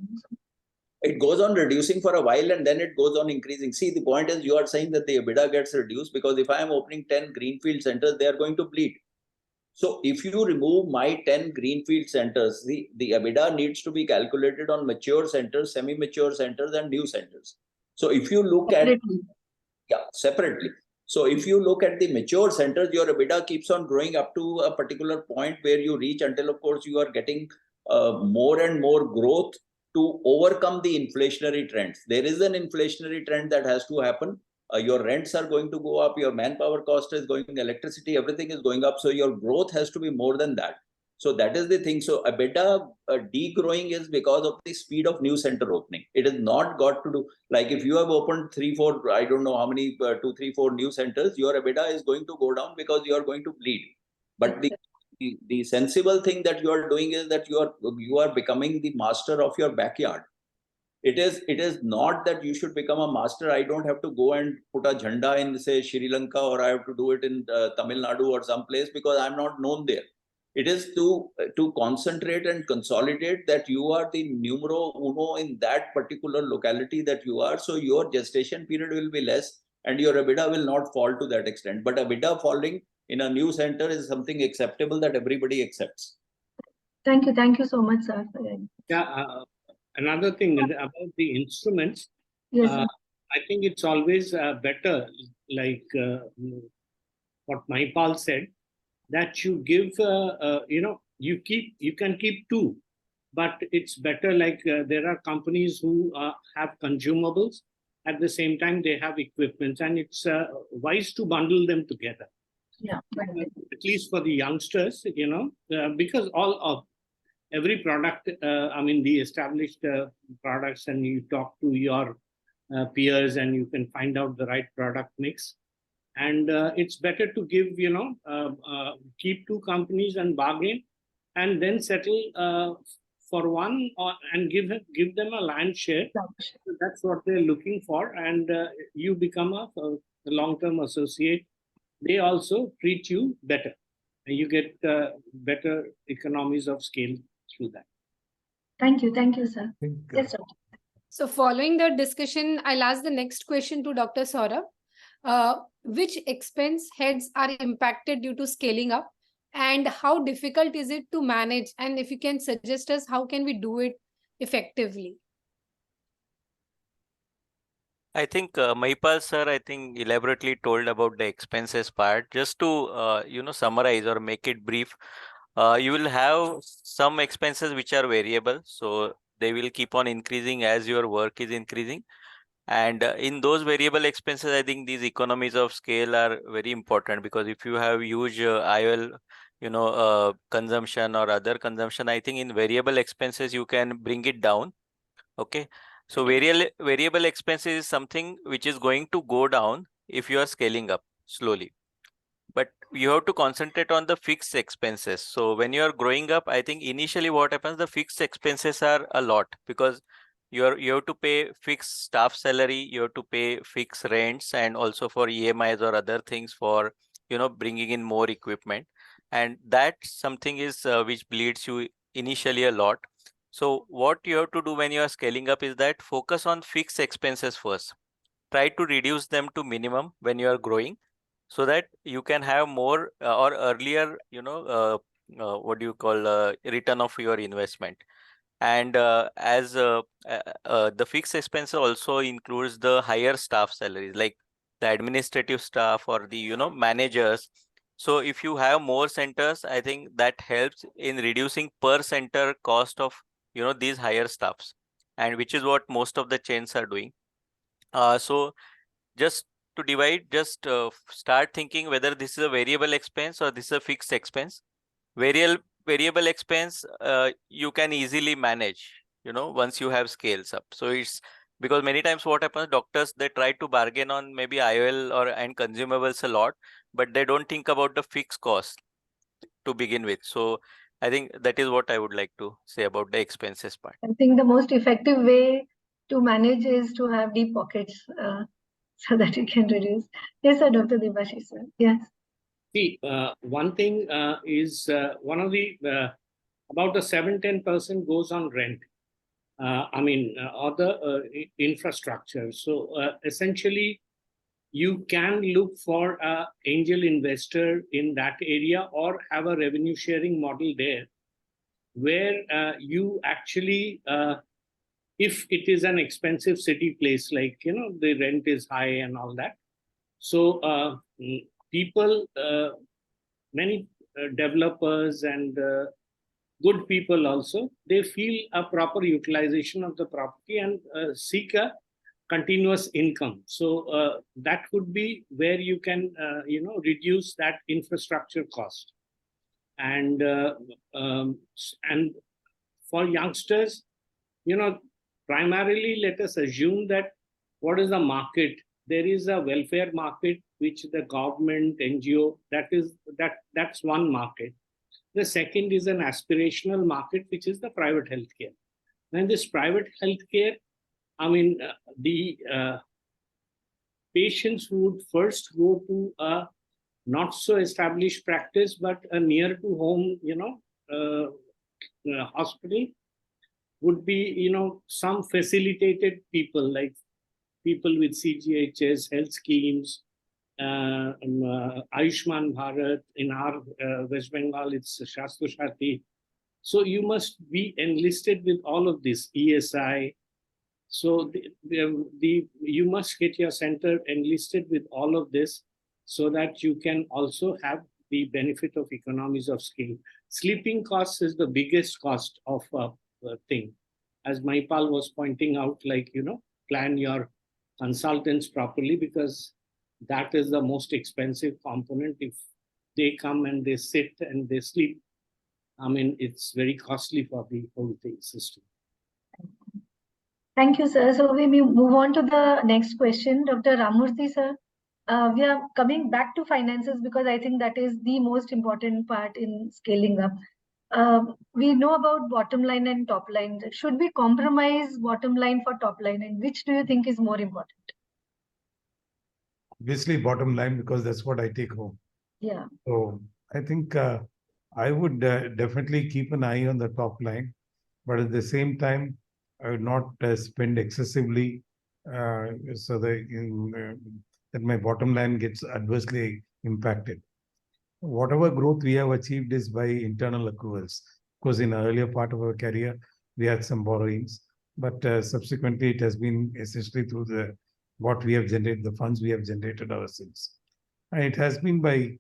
It goes on reducing for a while and then it goes on increasing. See, the point is, you are saying that the EBITDA gets reduced because if I am opening 10 greenfield centers, they are going to bleed. So if you remove my 10 greenfield centers, the EBITDA needs to be calculated on mature centers, semi-mature centers, and new centers. So if you look at separately. So if you look at the mature centers, your EBITDA keeps on growing up to a particular point where you reach, until of course you are getting more and more growth to overcome the inflationary trends. There is an inflationary trend that has to happen. Your rents are going to go up, your manpower cost is going, electricity, everything is going up. So your growth has to be more than that. So that is the thing. So EBITDA degrowing is because of the speed of new center opening. It has not got to do, like if you have opened 3, 4, I don't know how many, 2, 3, 4 new centers, your EBITDA is going to go down because you are going to bleed. But the sensible thing that you are doing is that you are becoming the master of your backyard. It is not that you should become a master. I don't have to go and put a jhanda in, say, Sri Lanka, or I have to do it in Tamil Nadu or someplace because I'm not known there. It is to concentrate and consolidate that you are the numero uno in that particular locality that you are. So your gestation period will be less and your EBITDA will not fall to that extent. But EBITDA falling in a new center is something acceptable that everybody accepts. Thank you so much, sir. Yeah, another thing about the instruments, Yes, sir. I think it's always better, like what Mahipal said, that you give, you can keep 2, but it's better, like there are companies who have consumables, at the same time they have equipment, and it's wise to bundle them together. Yeah, at least for the youngsters, because all of every product, the established products, and you talk to your peers and you can find out the right product mix. And it's better to give, keep 2 companies and bargain, and then settle for one, and give them a land share. So that's what they're looking for, and you become a long-term associate. They also treat you better, and you get better economies of scale through that. Thank you, sir. Yes, sir. So following the discussion, I'll ask the next question to Dr. Saurabh. Which expense heads are impacted due to scaling up, and how difficult is it to manage? And if you can suggest us, how can we do it effectively? I think Mahipal sir, I think elaborately told about the expenses part. Just to summarize or make it brief, you will have some expenses which are variable, so they will keep on increasing as your work is increasing. And in those variable expenses, I think these economies of scale are very important, because if you have huge IOL, consumption or other consumption, I think in variable expenses you can bring it down. Okay. So variable expenses is something which is going to go down if you are scaling up slowly. But you have to concentrate on the fixed expenses. So when you are growing up, I think initially what happens, the fixed expenses are a lot, because you have to pay fixed staff salary, you have to pay fixed rents, and also for EMIs or other things for bringing in more equipment. And that something is which bleeds you initially a lot. So what you have to do when you are scaling up is that focus on fixed expenses first. Try to reduce them to minimum when you are growing, so that you can have more or earlier, what do you call, return of your investment. And as the fixed expense also includes the higher staff salaries, like the administrative staff or the managers. So if you have more centers, I think that helps in reducing per center cost of these higher staffs, and which is what most of the chains are doing. So just to divide, just start thinking whether this is a variable expense or this is a fixed expense. Variable expense you can easily manage, once you have scales up. So it's because many times what happens, doctors, they try to bargain on maybe IOL and consumables a lot, but they don't think about the fixed cost to begin with. So I think that is what I would like to say about the expenses part. I think the most effective way to manage is to have deep pockets so that you can reduce. Yes, sir, Dr. Debashish, sir. Yes. See, one thing is one of the about a 7-10% goes on rent. Other infrastructure. So essentially, you can look for an angel investor in that area or have a revenue sharing model there, where you actually, if it is an expensive city place, like the rent is high and all that. So people, many developers and good people also, they feel a proper utilization of the property and seek a continuous income. So that could be where you can reduce that infrastructure cost. And for youngsters, primarily let us assume that what is the market? There is a welfare market which the government, NGO, that's one market. The second is an aspirational market, which is the private healthcare. And this private healthcare, the patients would first go to a not so established practice, but a near to home, hospital would be, some facilitated people, like people with CGHS, health schemes, Ayushman Bharat. In our West Bengal, it's Shastro Shati. So you must be enlisted with all of this, ESI. So you must get your center enlisted with all of this so that you can also have the benefit of economies of scale. Sleeping costs is the biggest cost of a thing. As Mahipal was pointing out, plan your consultants properly, because that is the most expensive component. If they come and they sit and they sleep, it's very costly for the whole thing system. Thank you, sir. So we move on to the next question. Dr. Ramurthy, sir. We are coming back to finances because I think that is the most important part in scaling up. We know about bottom line and top line. Should we compromise bottom line for top line, and which do you think is more important? Obviously, bottom line, because that's what I take home. Yeah. So I think I would definitely keep an eye on the top line, but at the same time, I would not spend excessively so that my bottom line gets adversely impacted. Whatever growth we have achieved is by internal accruals. Because in the earlier part of our career, we had some borrowings, but subsequently it has been essentially through what we have generated, the funds we have generated ourselves. And it has been by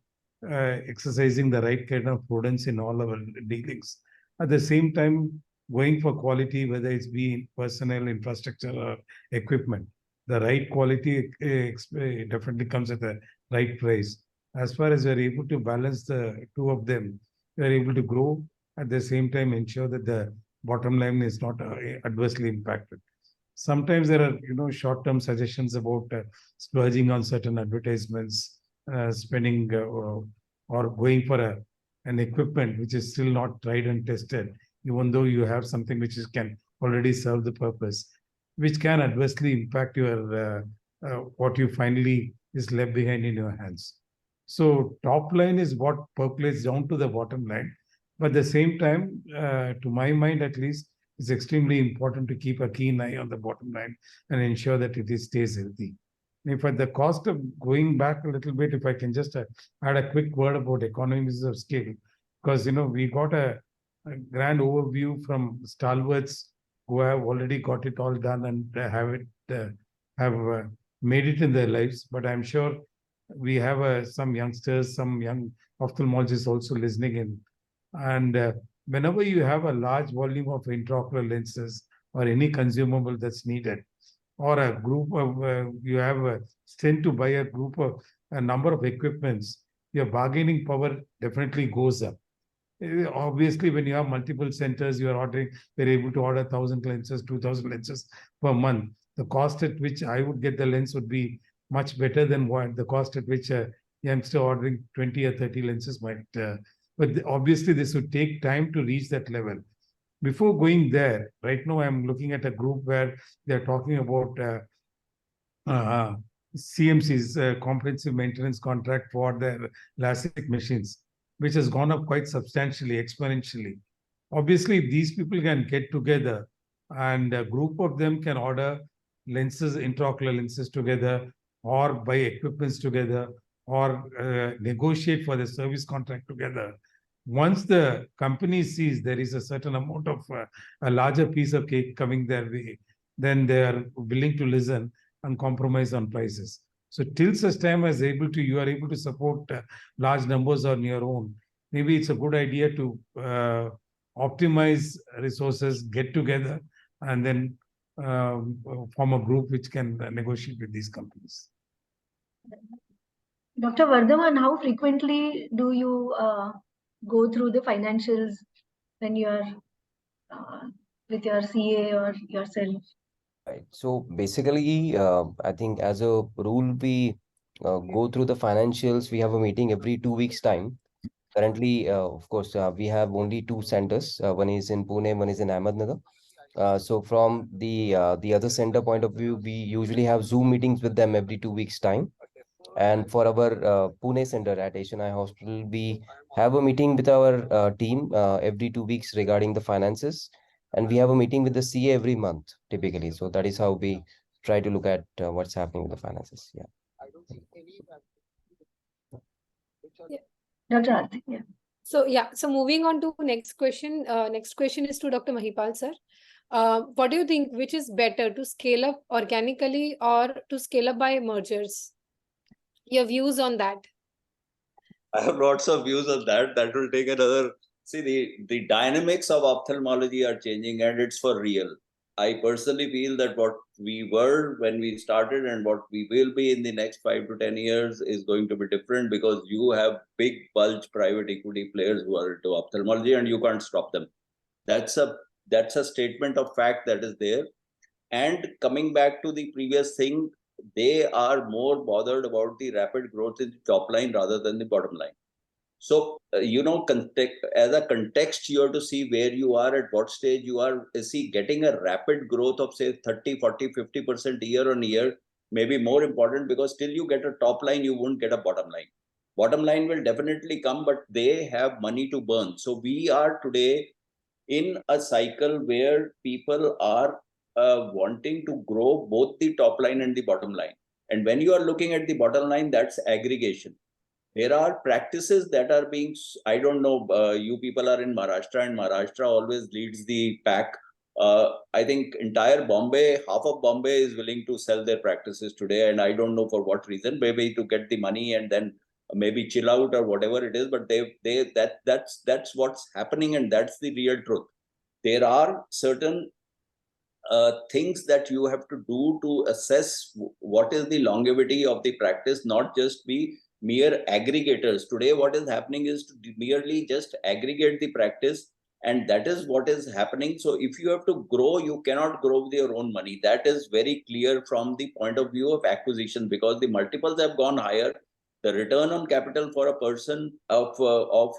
exercising the right kind of prudence in all our dealings. At the same time, going for quality, whether it's be personnel, infrastructure, or equipment. The right quality definitely comes at the right price. As far as we're able to balance the two of them, we're able to grow, at the same time ensure that the bottom line is not adversely impacted. Sometimes there are short-term suggestions about splurging on certain advertisements, spending or going for an equipment which is still not tried and tested, even though you have something which can already serve the purpose, which can adversely impact your what you finally is left behind in your hands. So top line is what percolates down to the bottom line. But at the same time, to my mind at least, it's extremely important to keep a keen eye on the bottom line and ensure that it stays healthy. If at the cost of going back a little bit, if I can just add a quick word about economies of scale, because we got a a grand overview from stalwarts who have already got it all done and have made it in their lives. But I'm sure we have some youngsters, some young ophthalmologists also listening in. And whenever you have a large volume of intraocular lenses or any consumable that's needed, or a group of, you have a strength to buy a number of equipments, your bargaining power definitely goes up. Obviously, when you have multiple centers, you are ordering, we're able to order 1,000 lenses, 2,000 lenses per month. The cost at which I would get the lens would be much better than what the cost at which a youngster ordering 20 or 30 lenses might. But obviously, this would take time to reach that level. Before going there, right now I'm looking at a group where they're talking about CMC's comprehensive maintenance contract for their LASIK machines, which has gone up quite substantially, exponentially. Obviously, if these people can get together and a group of them can order lenses, intraocular lenses together, or buy equipments together, or negotiate for the service contract together. Once the company sees there is a certain amount of a larger piece of cake coming their way, then they are willing to listen and compromise on prices. So till such time as you are able to support large numbers on your own, maybe it's a good idea to optimize resources, get together, and then form a group which can negotiate with these companies. Dr. Vardhaman, how frequently do you go through the financials when you are with your CA or yourself? Right. So basically, I think as a rule, we go through the financials. We have a meeting every 2 weeks' time. Currently, of course, we have only 2 centers. One is in Pune, one is in Ahmednagar. So from the other center point of view, we usually have Zoom meetings with them every 2 weeks' time. And for our Pune center at Asian Eye Hospital, we have a meeting with our team every 2 weeks regarding the finances. And we have a meeting with the CA every month, typically. So that is how we try to look at what's happening with the finances. Yeah. Dr. Arthi, yeah. So moving on to next question. Next question is to Dr. Mahipal, sir. What do you think, which is better, to scale up organically or to scale up by mergers? Your views on that? I have lots of views on that. That will take another. See, the dynamics of ophthalmology are changing, and it's for real. I personally feel that what we were when we started and what we will be in the next 5 to 10 years is going to be different, because you have big bulge private equity players who are into ophthalmology, and you can't stop them. That's a statement of fact that is there. And coming back to the previous thing, they are more bothered about the rapid growth in the top line rather than the bottom line. So, as a context, you have to see where you are, at what stage you are. Getting a rapid growth of say 30, 40, 50% year on year may be more important, because till you get a top line, you won't get a bottom line. Bottom line will definitely come, but they have money to burn. So we are today in a cycle where people are wanting to grow both the top line and the bottom line. And when you are looking at the bottom line, that's aggregation. There are practices that are being, I don't know, you people are in Maharashtra, and Maharashtra always leads the pack. I think entire Bombay, half of Bombay is willing to sell their practices today. And I don't know for what reason, maybe to get the money and then maybe chill out or whatever it is, but that's what's happening, and that's the real truth. There are certain things that you have to do to assess what is the longevity of the practice, not just be mere aggregators. Today, what is happening is to merely just aggregate the practice, and that is what is happening. So if you have to grow, you cannot grow with your own money. That is very clear from the point of view of acquisition, because the multiples have gone higher. The return on capital for a person of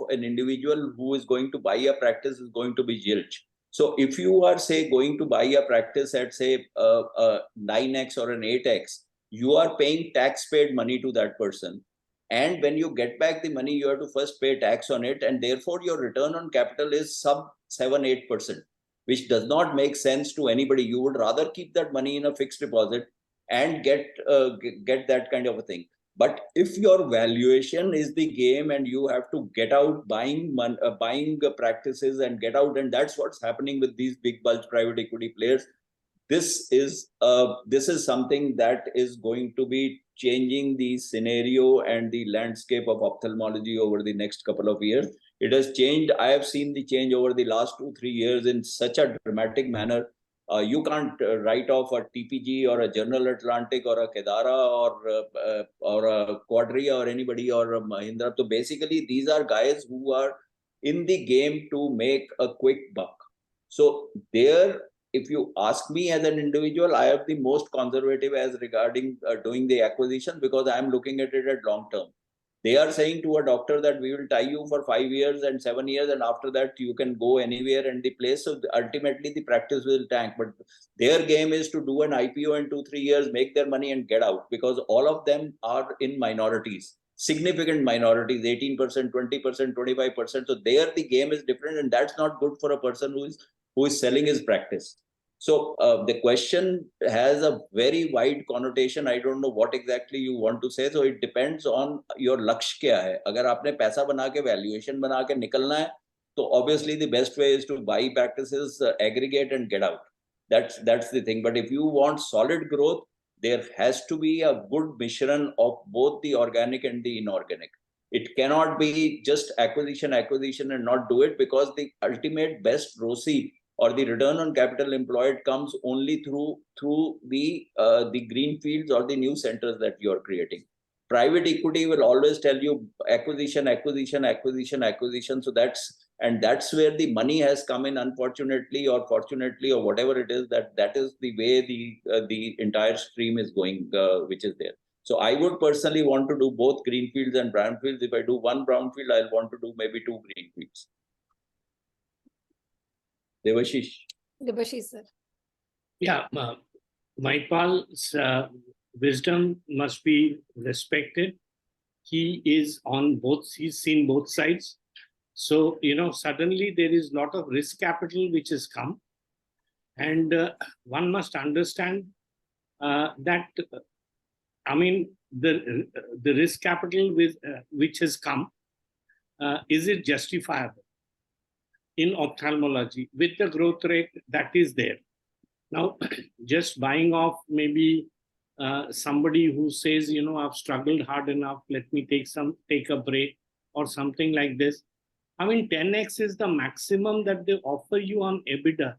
an individual who is going to buy a practice is going to be zilch. So if you are, say, going to buy a practice at, say, 9x or an 8x, you are paying tax-paid money to that person. And when you get back the money, you have to first pay tax on it. And therefore, your return on capital is sub 7-8%, which does not make sense to anybody. You would rather keep that money in a fixed deposit and get that kind of a thing. But if your valuation is the game and you have to get out buying practices and get out, and that's what's happening with these big bulge private equity players. This is something that is going to be changing the scenario and the landscape of ophthalmology over the next couple of years. It has changed. I have seen the change over the last 2-3 years in such a dramatic manner. You can't write off a TPG or a General Atlantic or a Kedara or a Quadria or anybody or a Mahindra. So basically, these are guys who are in the game to make a quick buck. So there, if you ask me as an individual, I am the most conservative as regarding doing the acquisition, because I am looking at it at long term. They are saying to a doctor that we will tie you for 5 years and 7 years, and after that you can go anywhere in the place. So ultimately the practice will tank. But their game is to do an IPO in 2-3 years, make their money and get out, because all of them are in minorities, significant minorities, 18%, 20%, 25%. So there the game is different, and that's not good for a person who is selling his practice. So the question has a very wide connotation. I don't know what exactly you want to say. So it depends on your lakshya क्या है. अगर आपने पैसा बना के valuation बना के निकलना है, तो obviously the best way is to buy practices, aggregate and get out. That's the thing. But if you want solid growth, there has to be a good mishran of both the organic and the inorganic. It cannot be just acquisition and not do it, because the ultimate best ROCE or the return on capital employed comes only through the green fields or the new centers that you are creating. Private equity will always tell you acquisition. So that's where the money has come in, unfortunately or fortunately or whatever it is. That is the way the entire stream is going, which is there. So I would personally want to do both greenfields and brownfields. If I do one brownfield, I'll want to do maybe 2 greenfields. Devashish, sir. Yeah, Mahipal's wisdom must be respected. He is on both, he's seen both sides. So, suddenly there is a lot of risk capital which has come. And one must understand that, the risk capital which has come, is it justifiable in ophthalmology with the growth rate that is there? Now, just buying off maybe somebody who says, I've struggled hard enough, let me take a break or something like this. 10x is the maximum that they offer you on EBITDA.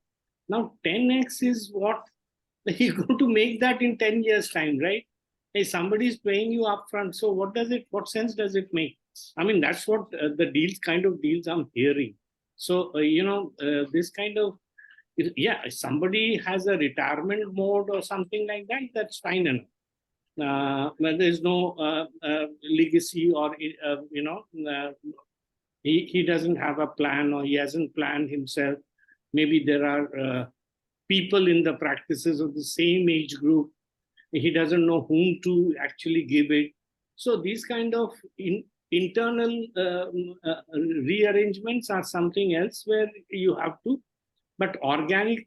Now, 10x is what you're going to make that in 10 years' time, right? Hey, somebody is paying you upfront. So what sense does it make? That's what the kind of deals I'm hearing. So, this kind of, if somebody has a retirement mode or something like that, that's fine enough. When there's no legacy or, he doesn't have a plan or he hasn't planned himself. Maybe there are people in the practices of the same age group. He doesn't know whom to actually give it. So these kind of internal rearrangements are something else where you have to, but organic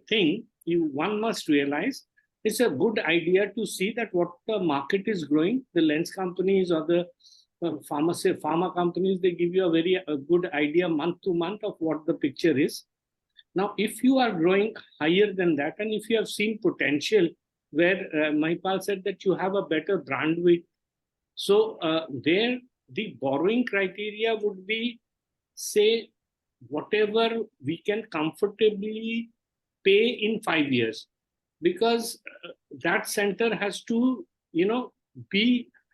thing, one must realize it's a good idea to see that what the market is growing. The lens companies or the pharma companies, they give you a good idea month to month of what the picture is. Now, if you are growing higher than that, and if you have seen potential where Mahipal said that you have a better brand width, so there the borrowing criteria would be, say, whatever we can comfortably pay in 5 years, because that center has to,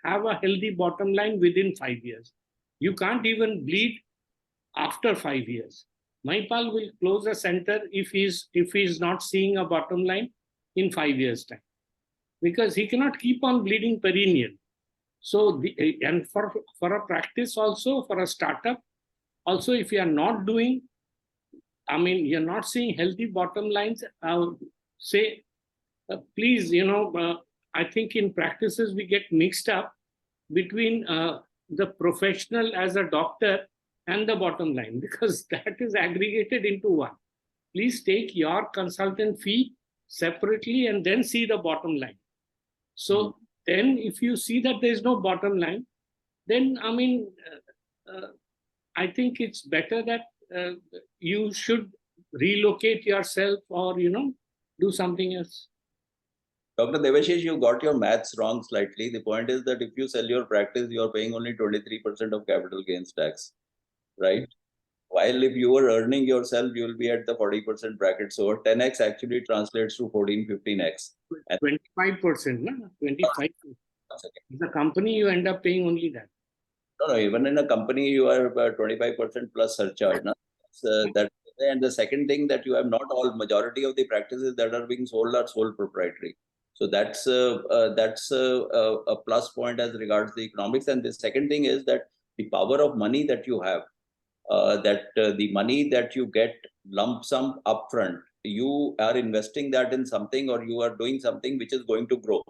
have a healthy bottom line within 5 years. You can't even bleed after 5 years. Mahipal will close a center if he's not seeing a bottom line in 5 years' time, because he cannot keep on bleeding perennial. So, and for a practice also, for a startup, also if you are not doing, you're not seeing healthy bottom lines, say, please, I think in practices we get mixed up between the professional as a doctor and the bottom line, because that is aggregated into one. Please take your consultant fee separately and then see the bottom line. So then if you see that there is no bottom line, then I mean, I think it's better that you should relocate yourself or, do something else. Dr. Devashish, you got your maths wrong slightly. The point is that if you sell your practice, you are paying only 23% of capital gains tax, right? While if you are earning yourself, you will be at the 40% bracket. So 10x actually translates to 14, 15x. 25%, no? 25%. The company, you end up paying only that. No, even in a company, you are 25% plus surcharge. No? And the second thing that you have, not all, majority of the practices that are being sold are sole proprietary. So that's a plus point as regards the economics. And the second thing is that the power of money that you have, the money that you get lump sum upfront, you are investing that in something, or you are doing something which is going to grow.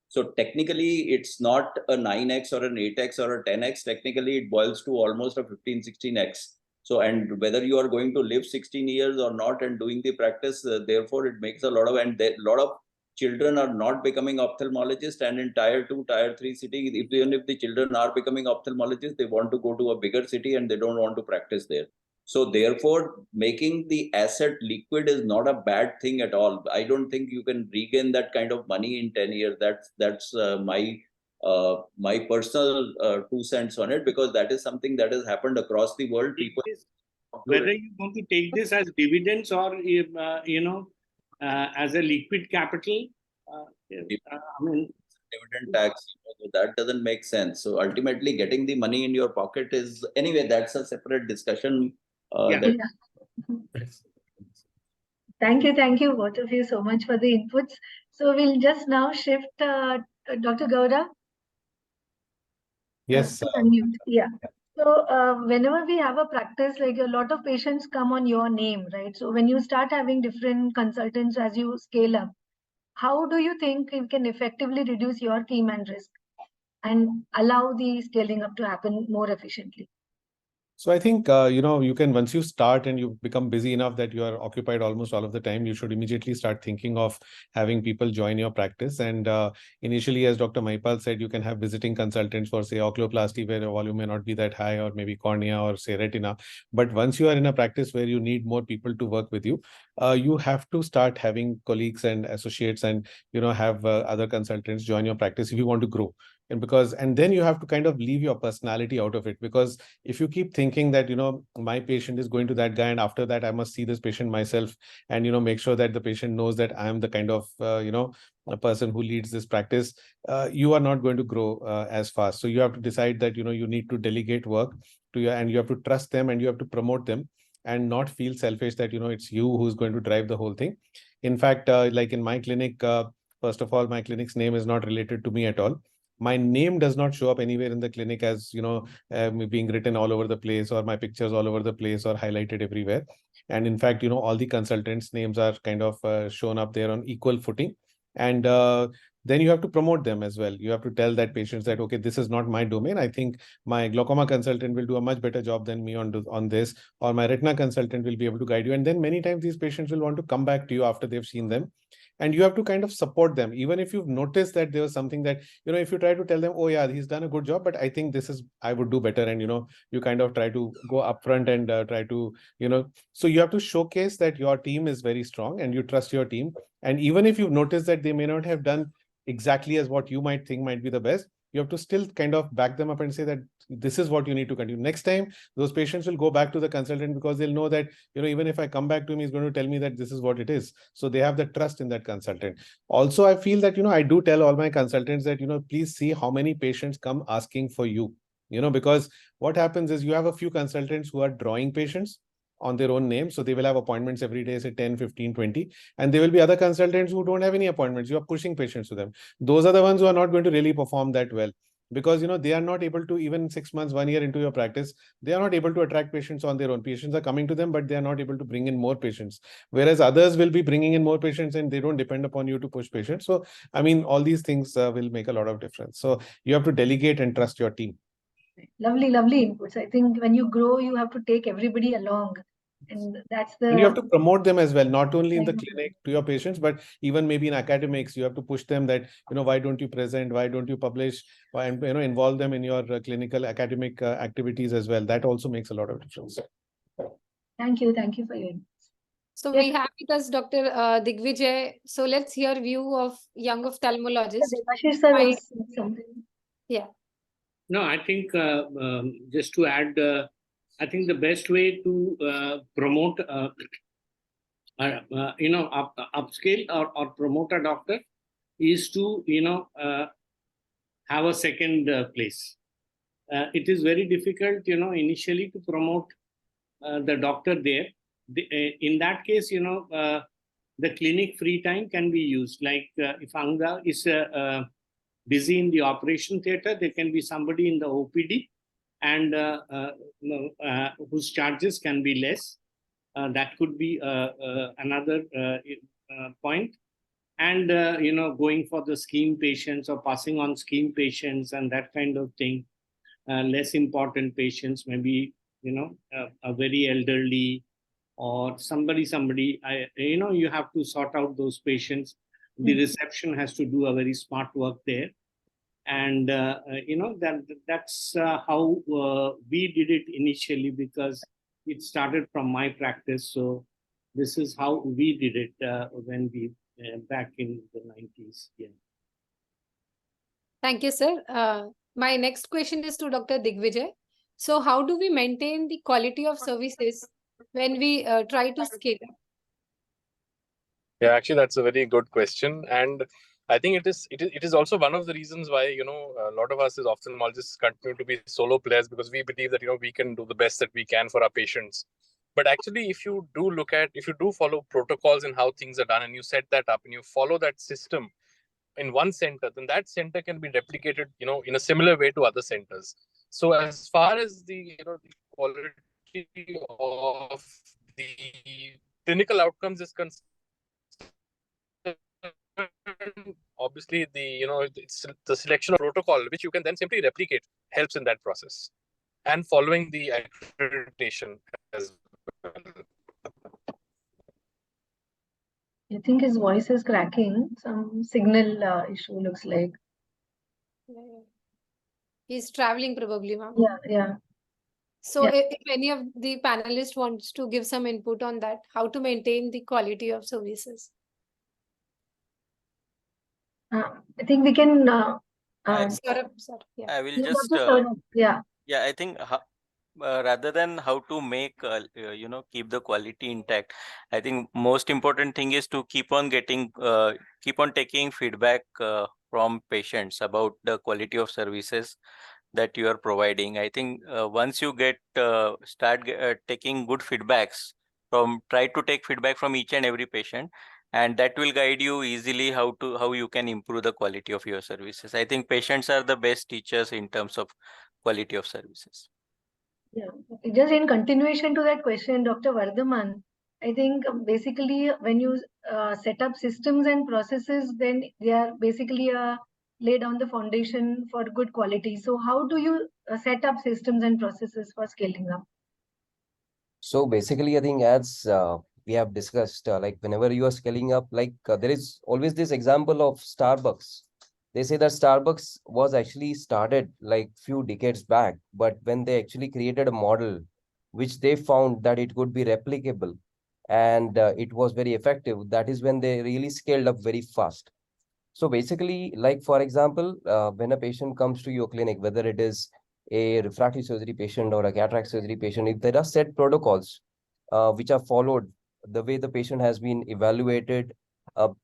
So technically, it's not a 9x or an 8x or a 10x. Technically, it boils to almost a 15, 16x. So, and whether you are going to live 16 years or not and doing the practice, therefore, it makes a lot of, and a lot of children are not becoming ophthalmologists, and in tier 2, tier 3 city, even if the children are becoming ophthalmologists, they want to go to a bigger city and they don't want to practice there. So therefore, making the asset liquid is not a bad thing at all. I don't think you can regain that kind of money in 10 years. That's my personal 2 cents on it, because that is something that has happened across the world. People, whether you want to take this as dividends or as a liquid capital, I mean, dividend tax, that doesn't make sense. So ultimately, getting the money in your pocket is, anyway, that's a separate discussion. Thank you, both of you, so much for the inputs. So we'll just now shift Dr. Gowda. Yes. Yeah. So whenever we have a practice, like a lot of patients come on your name, right? So when you start having different consultants as you scale up, how do you think you can effectively reduce your team and risk and allow the scaling up to happen more efficiently? So I think, you can, once you start and you become busy enough that you are occupied almost all of the time, you should immediately start thinking of having people join your practice. And initially, as Dr. Mahipal said, you can have visiting consultants for, say, oculoplasty, where the volume may not be that high, or maybe cornea or, say, retina. But once you are in a practice where you need more people to work with you, you have to start having colleagues and associates and, have other consultants join your practice if you want to grow. And then you have to kind of leave your personality out of it, because if you keep thinking that, my patient is going to that guy, and after that I must see this patient myself, and, make sure that the patient knows that I am the kind of, a person who leads this practice, you are not going to grow as fast. So you have to decide that, you need to delegate work to you, and you have to trust them, and you have to promote them, and not feel selfish that, it's you who's going to drive the whole thing. In fact, like in my clinic, first of all, my clinic's name is not related to me at all. My name does not show up anywhere in the clinic as, being written all over the place, or my pictures all over the place, or highlighted everywhere. And in fact, all the consultants' names are kind of shown up there on equal footing. And then you have to promote them as well. You have to tell that patients that, okay, this is not my domain. I think my glaucoma consultant will do a much better job than me on this, or my retina consultant will be able to guide you. And then many times these patients will want to come back to you after they've seen them. And you have to kind of support them, even if you've noticed that there was something that, if you try to tell them, oh yeah, he's done a good job, but I think I would do better. And, you kind of try to go upfront and try to, so you have to showcase that your team is very strong and you trust your team. And even if you've noticed that they may not have done exactly as what you might think might be the best, you have to still kind of back them up and say that this is what you need to continue. Next time, those patients will go back to the consultant, because they'll know that, even if I come back to him, he's going to tell me that this is what it is. So they have the trust in that consultant. Also, I feel that, I do tell all my consultants that, please see how many patients come asking for you, because what happens is you have a few consultants who are drawing patients on their own name. So they will have appointments every day, say 10, 15, 20. And there will be other consultants who don't have any appointments. You are pushing patients to them. Those are the ones who are not going to really perform that well, because, they are not able to, even 6 months, 1 year into your practice, they are not able to attract patients on their own. Patients are coming to them, but they are not able to bring in more patients. Whereas others will be bringing in more patients and they don't depend upon you to push patients. So, I mean, all these things will make a lot of difference. So you have to delegate and trust your team. Lovely inputs. I think when you grow, you have to take everybody along. And that's And you have to the promote them as well, not only in the Right. clinic to your patients, but even maybe in academics. You have to push them that, why don't you present? Why don't you publish? Why, and, involve them in your clinical academic activities as well. That also makes a lot of difference. Thank you. Thank you for your So Yes. we have with us Dr. Digvijay. So let's hear view of young ophthalmologist. Devashish sir I- was saying something. Yeah. No, I think just to add, I think the best way to promote, upscale or promote a doctor is to, have a second place. It is very difficult, initially to promote the doctor there. In that case, the clinic free time can be used. Like if Anga is busy in the operation theater, there can be somebody in the OPD and whose charges can be less. That could be another point. And, going for the scheme patients or passing on scheme patients and that kind of thing. Less important patients, maybe, a very elderly or somebody, you have to sort out those patients. The reception has to do a very smart work there. And, that's how we did it initially, because it started from my practice. So this is how we did it when we back in the 90s. Yeah. Thank you, sir. My next question is to Dr. Digvijay. So how do we maintain the quality of services when we try to scale up? Yeah, actually, that's a very good question, and I think it is also one of the reasons why a lot of us as ophthalmologists continue to be solo players, because we believe that we can do the best that we can for our patients. But actually, if you do follow protocols and how things are done, and you set that up and you follow that system in one center, then that center can be replicated, in a similar way to other centers. So as far as the quality of the clinical outcomes is concerned, obviously it's the selection of protocol which you can then simply replicate helps in that process, and following the accreditation as well. I think his voice is cracking. Some signal issue looks like. He's traveling probably, ma'am. Yeah. So Yeah. if any of the panelists wants to give some input on that, how to maintain the quality of services? I think we can. Saurabh, sir, yeah. I will No, just Dr. Saurabh, yeah. I think rather than how to make keep the quality intact, I think most important thing is to keep on taking feedback from patients about the quality of services that you are providing. I think once you start taking good feedbacks try to take feedback from each and every patient, and that will guide you easily how you can improve the quality of your services. I think patients are the best teachers in terms of quality of services. Yeah, just in continuation to that question, Dr. Vardhaman, I think basically when you set up systems and processes, then they are basically lay down the foundation for good quality. So how do you set up systems and processes for scaling up? So basically, I think as we have discussed, like whenever you are scaling up, like there is always this example of Starbucks. They say that Starbucks was actually started like few decades back, but when they actually created a model, which they found that it could be replicable and it was very effective, that is when they really scaled up very fast. So basically, like for example, when a patient comes to your clinic, whether it is a refractive surgery patient or a cataract surgery patient, if there are set protocols which are followed, the way the patient has been evaluated,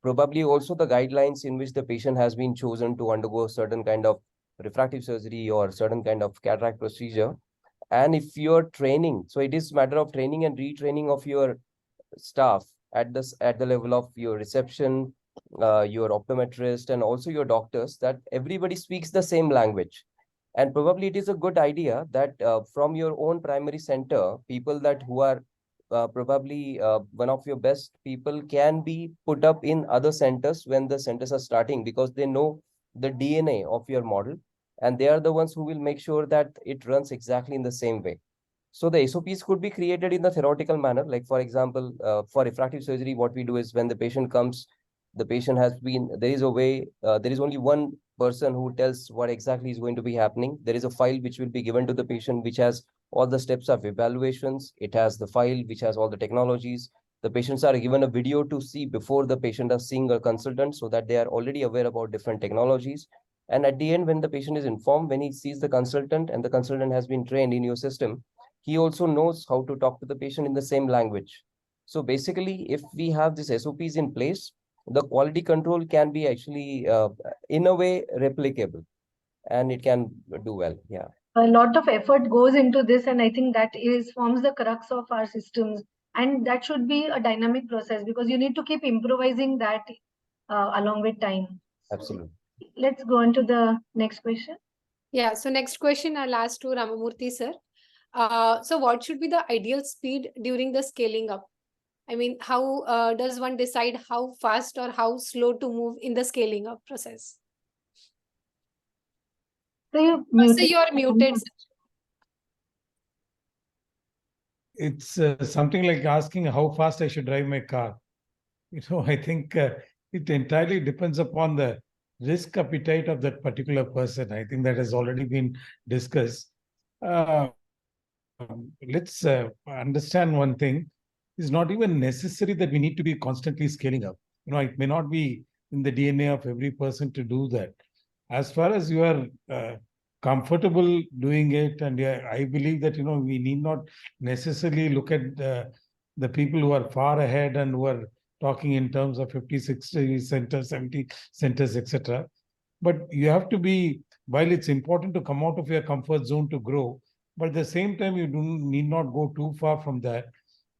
probably also the guidelines in which the patient has been chosen to undergo certain kind of refractive surgery or certain kind of cataract procedure. And if you're training, so it is matter of training and retraining of your staff at the level of your reception, your optometrist, and also your doctors, that everybody speaks the same language. And probably it is a good idea that from your own primary center, people that who are probably one of your best people can be put up in other centers when the centers are starting, because they know the DNA of your model, and they are the ones who will make sure that it runs exactly in the same way. So the SOPs could be created in the theoretical manner. Like for example, for refractive surgery, what we do is when the patient comes, the patient has been, there is a way, there is only one person who tells what exactly is going to be happening. There is a file which will be given to the patient, which has all the steps of evaluations. It has the file which has all the technologies. The patients are given a video to see before the patient is seeing a consultant, so that they are already aware about different technologies. And at the end, when the patient is informed, when he sees the consultant and the consultant has been trained in your system, he also knows how to talk to the patient in the same language. So basically, if we have these SOPs in place, the quality control can be actually, in a way, replicable, and it can do well. Yeah. A lot of effort goes into this, and I think that forms the crux of our systems. And that should be a dynamic process, because you need to keep improvising that along with time. Absolutely. Let's go on to the next question. Yeah, so next question I'll ask to Ramamurthy sir. So what should be the ideal speed during the scaling up? I mean, how does one decide how fast or how slow to move in the scaling up process? So you're So muted. you're muted, sir. It's something like asking how fast I should drive my car. I think it entirely depends upon the risk appetite of that particular person. I think that has already been discussed. Let's understand one thing. It's not even necessary that we need to be constantly scaling up. It may not be in the DNA of every person to do that. As far as you are comfortable doing it, and I believe that we need not necessarily look at the people who are far ahead and who are talking in terms of 50, 60 centers, 70 centers, etc. But you have to be, while it's important to come out of your comfort zone to grow, but at the same time, you need not go too far from that.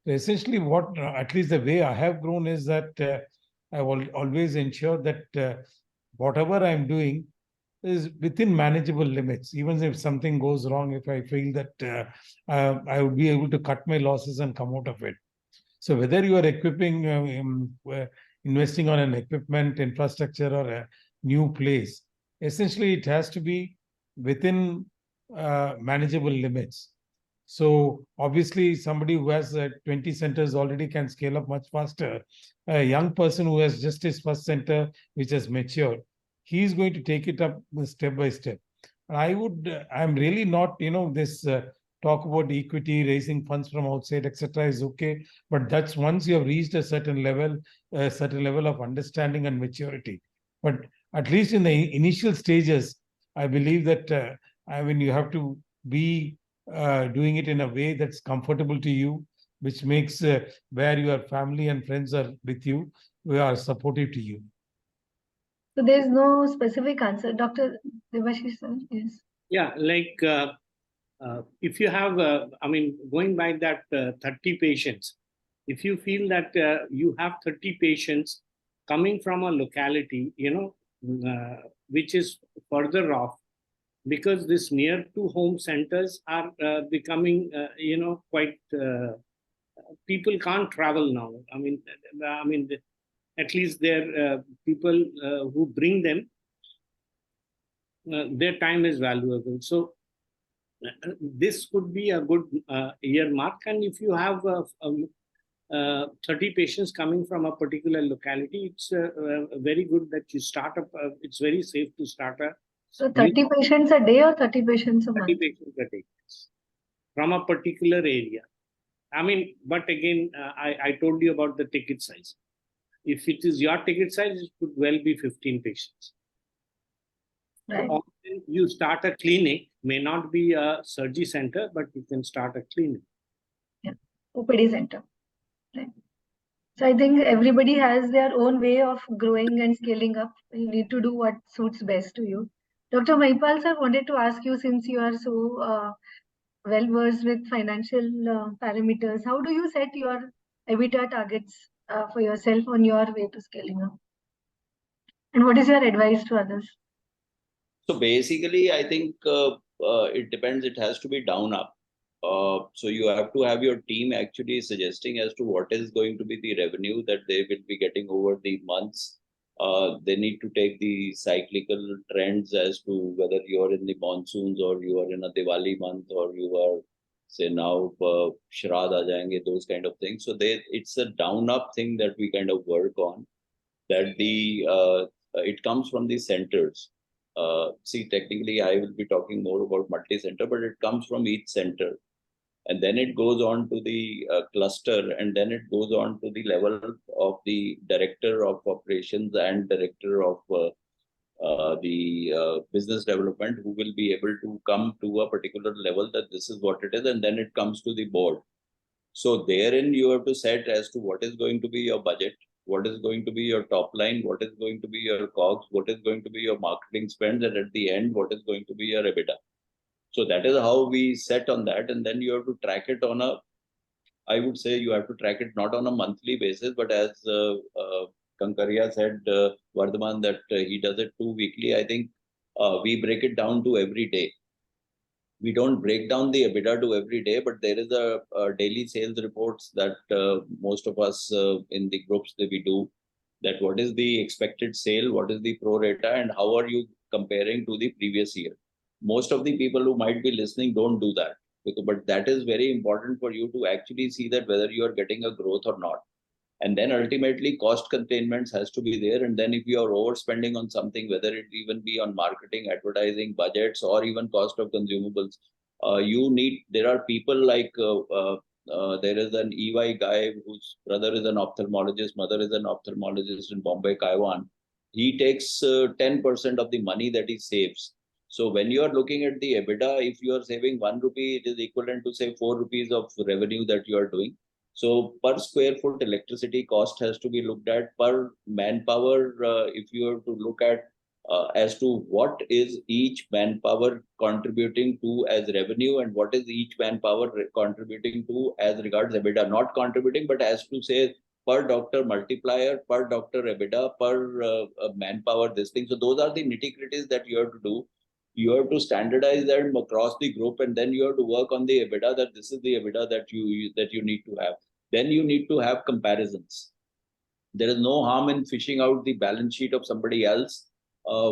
So essentially, what at least the way I have grown is that I will always ensure that whatever I'm doing is within manageable limits. Even if something goes wrong, if I feel that I would be able to cut my losses and come out of it. So whether you are investing on an equipment, infrastructure, or a new place, essentially it has to be within manageable limits. So obviously, somebody who has 20 centers already can scale up much faster. A young person who has just his first center, which has matured, he is going to take it up step by step. I'm really not, this talk about equity, raising funds from outside, etc. is okay. But that's once you have reached a certain level of understanding and maturity. But at least in the initial stages, I believe that you have to be doing it in a way that's comfortable to you, which makes where your family and friends are with you, we are supportive to you. So there's no specific answer. Dr. Devashish sir, yes. Yeah, like if you have, going by that 30 patients, if you feel that you have 30 patients coming from a locality, which is further off, because this near to home centers are becoming, quite, people can't travel now. At least their people who bring them, their time is valuable. So this could be a good year mark. And if you have 30 patients coming from a particular locality, it's very good that you start up. It's very safe to start a. So 30 patients a day or 30 patients a month? 30 patients a day from a particular area. But again, I told you about the ticket size. If it is your ticket size, it could well be 15 patients. Right. So often you start a clinic, may not be a surgery center, but you can start a clinic. Yeah, OPD center. Right. So I think everybody has their own way of growing and scaling up. You need to do what suits best to you. Dr. Mahipal sir, wanted to ask you, since you are so well versed with financial parameters, how do you set your EBITDA targets for yourself on your way to scaling up? And what is your advice to others? So basically, I think it depends. It has to be down up. So you have to have your team actually suggesting as to what is going to be the revenue that they will be getting over the months. They need to take the cyclical trends as to whether you are in the monsoons or you are in a Diwali month or you are say now Shrad aa jayenge, those kind of things. So it's a down up thing that we kind of work on, that it comes from the centers. See, technically I will be talking more about multi-center, but it comes from each center. And then it goes on to the cluster, and then it goes on to the level of the director of operations and director of the business development, who will be able to come to a particular level that this is what it is, and then it comes to the board. So therein you have to set as to what is going to be your budget, what is going to be your top line, what is going to be your COGS, what is going to be your marketing spend, and at the end, what is going to be your EBITDA. So that is how we set on that. And then you have to track it on a, I would say you have to track it not on a monthly basis, but as Kankaria said, Vardhaman, that he does it 2 weekly. I think we break it down to every day. We don't break down the EBITDA to every day, but there is a daily sales reports that most of us in the groups that we do, that what is the expected sale, what is the pro rata, and how are you comparing to the previous year. Most of the people who might be listening don't do that, but that is very important for you to actually see that whether you are getting a growth or not. And then ultimately cost containments has to be there. And then if you are overspending on something, whether it even be on marketing, advertising, budgets, or even cost of consumables, there are people like, there is an EY guy whose brother is an ophthalmologist, mother is an ophthalmologist in Bombay, Kaiwan. He takes 10% of the money that he saves. So when you are looking at the EBITDA, if you are saving 1 rupee, it is equivalent to say 4 rupees of revenue that you are doing. So per square foot electricity cost has to be looked at, per manpower. If you have to look at as to what is each manpower contributing to as revenue, and what is each manpower contributing to as regards EBITDA, not contributing, but as to say per doctor multiplier, per doctor EBITDA, per manpower, this thing. So those are the nitty-gritties that you have to do. You have to standardize them across the group, and then you have to work on the EBITDA, that this is the EBITDA that you need to have. Then you need to have comparisons. There is no harm in fishing out the balance sheet of somebody else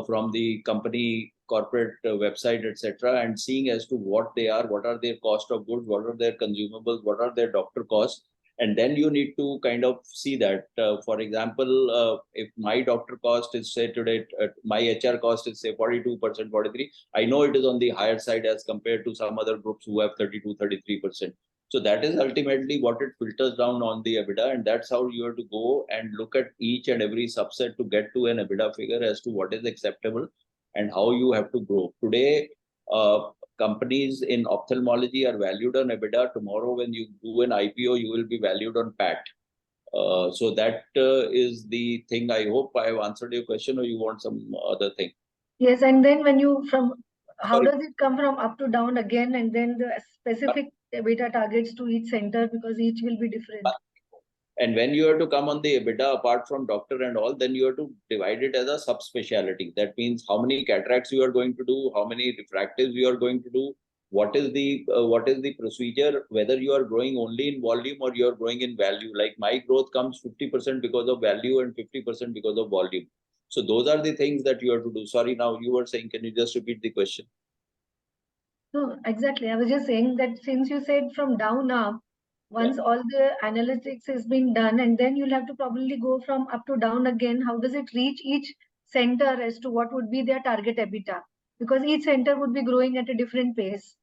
from the company corporate website, etc., and seeing as to what they are, what are their cost of goods, what are their consumables, what are their doctor costs. And then you need to kind of see that, for example, if my doctor cost is say today, my HR cost is say 42%, 43, I know it is on the higher side as compared to some other groups who have 32, 33%. So that is ultimately what it filters down on the EBITDA, and that's how you have to go and look at each and every subset to get to an EBITDA figure as to what is acceptable and how you have to grow. Today, companies in ophthalmology are valued on EBITDA. Tomorrow, when you do an IPO, you will be valued on PAT. So that is the thing. I hope I have answered your question, or you want some other thing? Yes, and then when you how does it come from up to down again, and then the specific EBITDA targets to each center, because each will be different. And when you have to come on the EBITDA, apart from doctor and all, then you have to divide it as a subspecialty. That means how many cataracts you are going to do, how many refractives you are going to do, what is the procedure, whether you are growing only in volume or you are growing in value. Like my growth comes 50% because of value and 50% because of volume. So those are the things that you have to do. Sorry, now you were saying, can you just repeat the question? No, exactly. I was just saying that since you said from down up, once all the analytics has been done, and then you'll have to probably go from up to down again. How does it reach each center as to what would be their target EBITDA? Because each center would be growing at a different pace.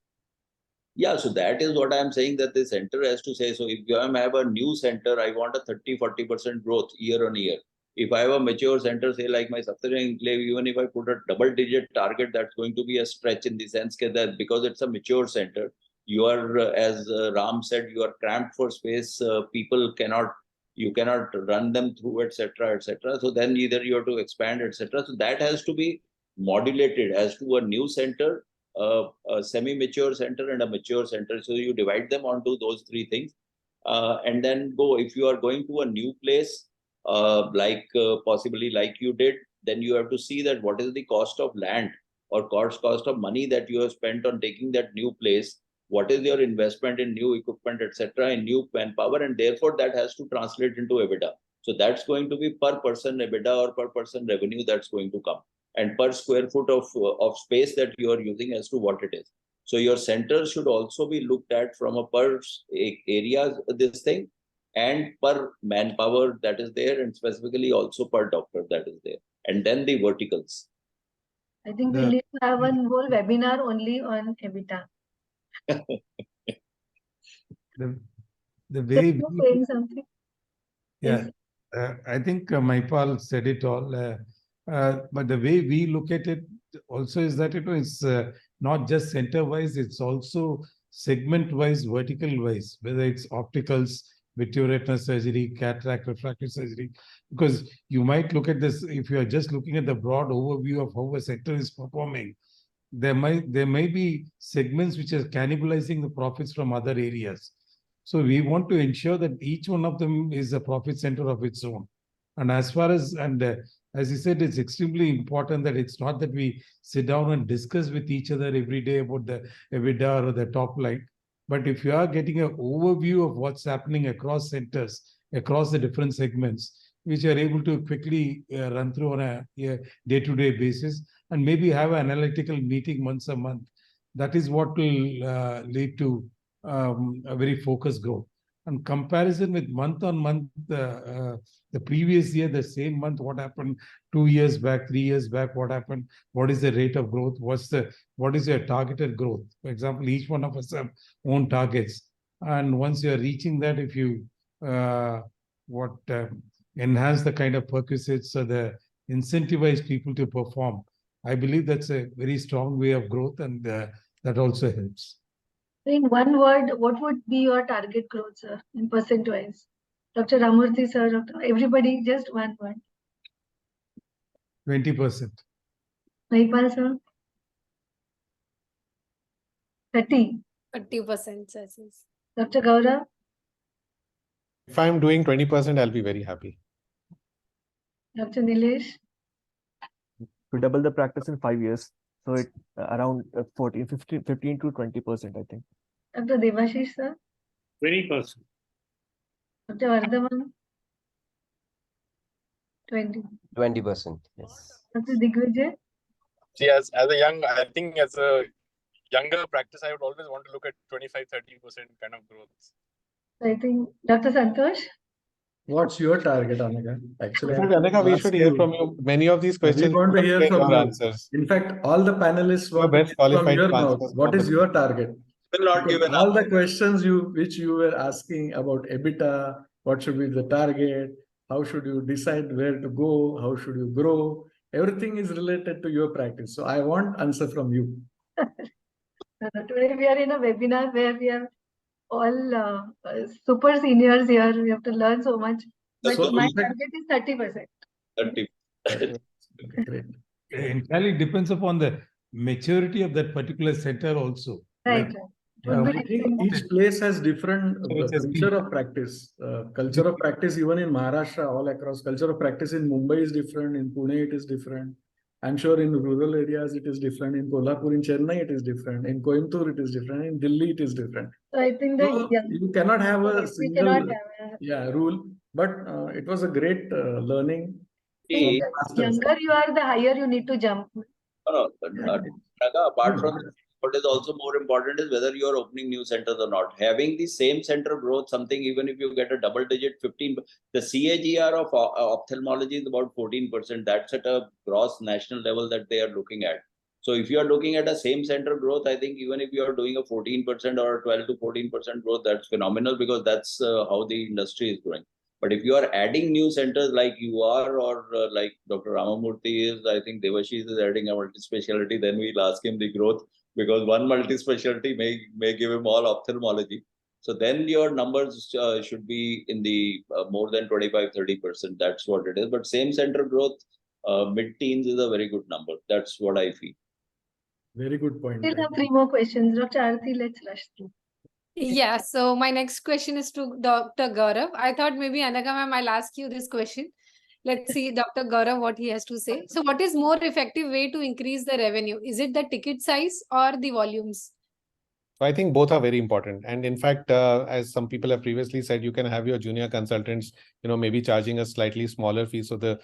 Yeah, so that is what I'm saying, that the center has to say. So if you have a new center, I want a 30-40% growth year on year. If I have a mature center, say like my Saptari enclave, even if I put a double-digit target, that's going to be a stretch, in the sense that because it's a mature center, you are, as Ram said, you are cramped for space. You cannot run them through, etc., etc. So then either you have to expand, etc. So that has to be modulated as to a new center, a semi-mature center, and a mature center. So you divide them onto those three things, and then go. If you are going to a new place, possibly like you did, then you have to see that what is the cost of land or cost of money that you have spent on taking that new place. What is your investment in new equipment, etc., in new manpower, and therefore that has to translate into EBITDA. So that's going to be per person EBITDA or per person revenue that's going to come, and per square foot of space that you are using as to what it is. So your center should also be looked at from a per area, this thing, and per manpower that is there, and specifically also per doctor that is there, and then the verticals. I think we need to have one whole webinar only on EBITDA. The way You're we, saying something? yeah, Yes. I think Maipal said it all. But the way we look at it also is that it's not just center-wise, it's also segment-wise, vertical-wise, whether it's opticals, vitreoretinal surgery, cataract, refractive surgery. Because you might look at this, if you are just looking at the broad overview of how a sector is performing, there may be segments which are cannibalizing the profits from other areas. So we want to ensure that each one of them is a profit center of its own. And as far as, as you said, it's extremely important that it's not that we sit down and discuss with each other every day about the EBITDA or the top line. But if you are getting an overview of what's happening across centers, across the different segments, which are able to quickly run through on a day-to-day basis, and maybe have an analytical meeting once a month, that is what will lead to a very focused growth. And comparison with month on month, the previous year, the same month, what happened 2 years back, 3 years back, what happened, what is the rate of growth, what is your targeted growth? For example, each one of us have own targets. And once you are reaching that, if you enhance the kind of perquisites so the incentivize people to perform, I believe that's a very strong way of growth, and that also helps. In one word, what would be your target growth, sir, in percent-wise? Dr. Ramurthy, sir, Dr. everybody, just one word. 20%. Maipal, sir? 30. 30%, sir. Dr. Gaurav? If I'm doing 20%, I'll be very happy. Dr. Nilesh? To double the practice in 5 years. So it around 15 to 20%, I think. Dr. Devashish, sir? 20%. Dr. Vardhaman? 20%. Yes. Dr. Digvijay? See, as a young, I think as a younger practice, I would always want to look at 25-30% kind of growth. I think Dr. Santosh? What's your target, Anaga? Actually, Anaga, we should hear from you. Many of these questions, we want to hear from your you. answers. In fact, all the panelists want to best hear from qualified your to answer mouth. What is your target? Will not give an All the questions which you were asking about EBITDA, what should be the target, how should you decide where to go, how should you grow, everything is related to your practice. So I want answer from you. Today we are in a webinar where we have all super seniors here. We have to learn so much. But So my target is 30%. 30%. Great. It entirely depends upon the maturity of that particular center also. Right. I think each place has different culture of practice. Culture of practice, even in Maharashtra, all across, culture of practice in Mumbai is different. In Pune, it is different. I'm sure in rural areas, it is different. In Kolhapur, in Chennai, it is different. In Coimbatore, it is different. In Delhi, it is different. So I think that you cannot have a single rule. But it was a great learning. The younger you are, the higher you need to jump. No, apart from that, what is also more important is whether you are opening new centers or not. Having the same center growth, something, even if you get a double digit 15, the CAGR of ophthalmology is about 14%. That's at a gross national level that they are looking at. So if you are looking at a same center growth, I think even if you are doing a 14% or a 12 to 14% growth, that's phenomenal, because that's how the industry is growing. But if you are adding new centers like you are, or like Dr. Ramamurthy is, I think Devashish is adding a multi-specialty, then we'll ask him the growth, because one multi-specialty may give him all ophthalmology. So then your numbers should be in the more than 25-30%. That's what it is. But same center growth, mid-teens is a very good number. That's what I feel. Very good point. Still have 3 more questions. Dr. Aarti, let's rush through. Yeah, so my next question is to Dr. Gaurav. I thought maybe Anaga ma'am, I'll ask you this question. Let's see Dr. Gaurav what he has to say. So what is more effective way to increase the revenue? Is it the ticket size or the volumes? So I think both are very important. And in fact, as some people have previously said, you can have your junior consultants, maybe charging a slightly smaller fee. So the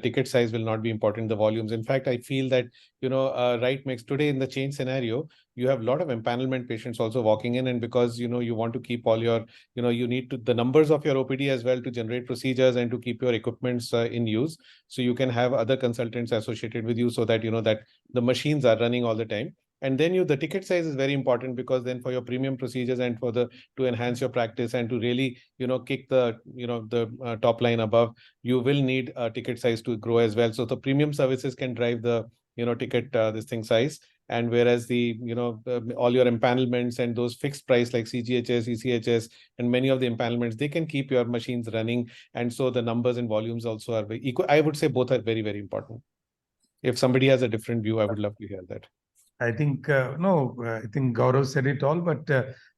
ticket size will not be important, the volumes. In fact, I feel that, right mix today in the change scenario, you have a lot of empanelment patients also walking in. And because, you want to keep all your, you need to the numbers of your OPD as well to generate procedures and to keep your equipments in use. So you can have other consultants associated with you so that, that the machines are running all the time. And then the ticket size is very important, because then for your premium procedures and to enhance your practice and to really, kick the, the top line above, you will need a ticket size to grow as well. So the premium services can drive the, ticket, this thing size. And whereas the, all your empanelments and those fixed price like CGHS, ECHS, and many of the empanelments, they can keep your machines running. And so the numbers and volumes also are very equal. I would say both are very, very important. If somebody has a different view, I would love to hear that. I think, I think Gaurav said it all, but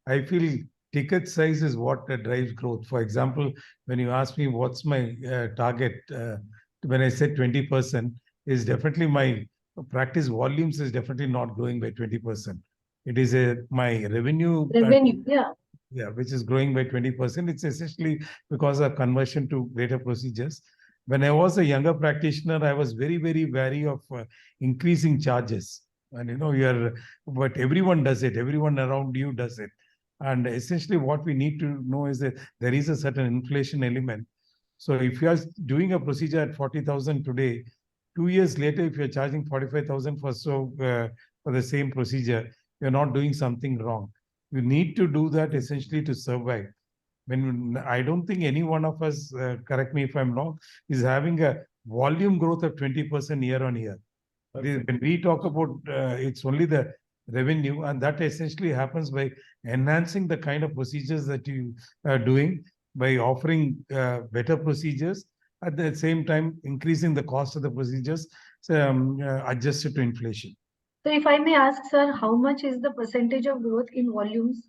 I feel ticket size is what drives growth. For example, when you ask me what's my target, when I said 20%, is definitely my practice volumes is definitely not growing by 20%. It is my revenue. Yeah, which is growing by 20%. It's essentially because of conversion to greater procedures. When I was a younger practitioner, I was very, very wary of increasing charges. And but everyone does it. Everyone around you does it. And essentially what we need to know is that there is a certain inflation element. So if you are doing a procedure at 40,000 today, 2 years later, if you're charging 45,000 for the same procedure, you're not doing something wrong. You need to do that essentially to survive. I don't think any one of us, correct me if I'm wrong, is having a volume growth of 20% year on year. When we talk about it's only the revenue, and that essentially happens by enhancing the kind of procedures that you are doing, by offering better procedures, at the same time increasing the cost of the procedures adjusted to inflation. So if I may ask, sir, how much is the percentage of growth in volumes?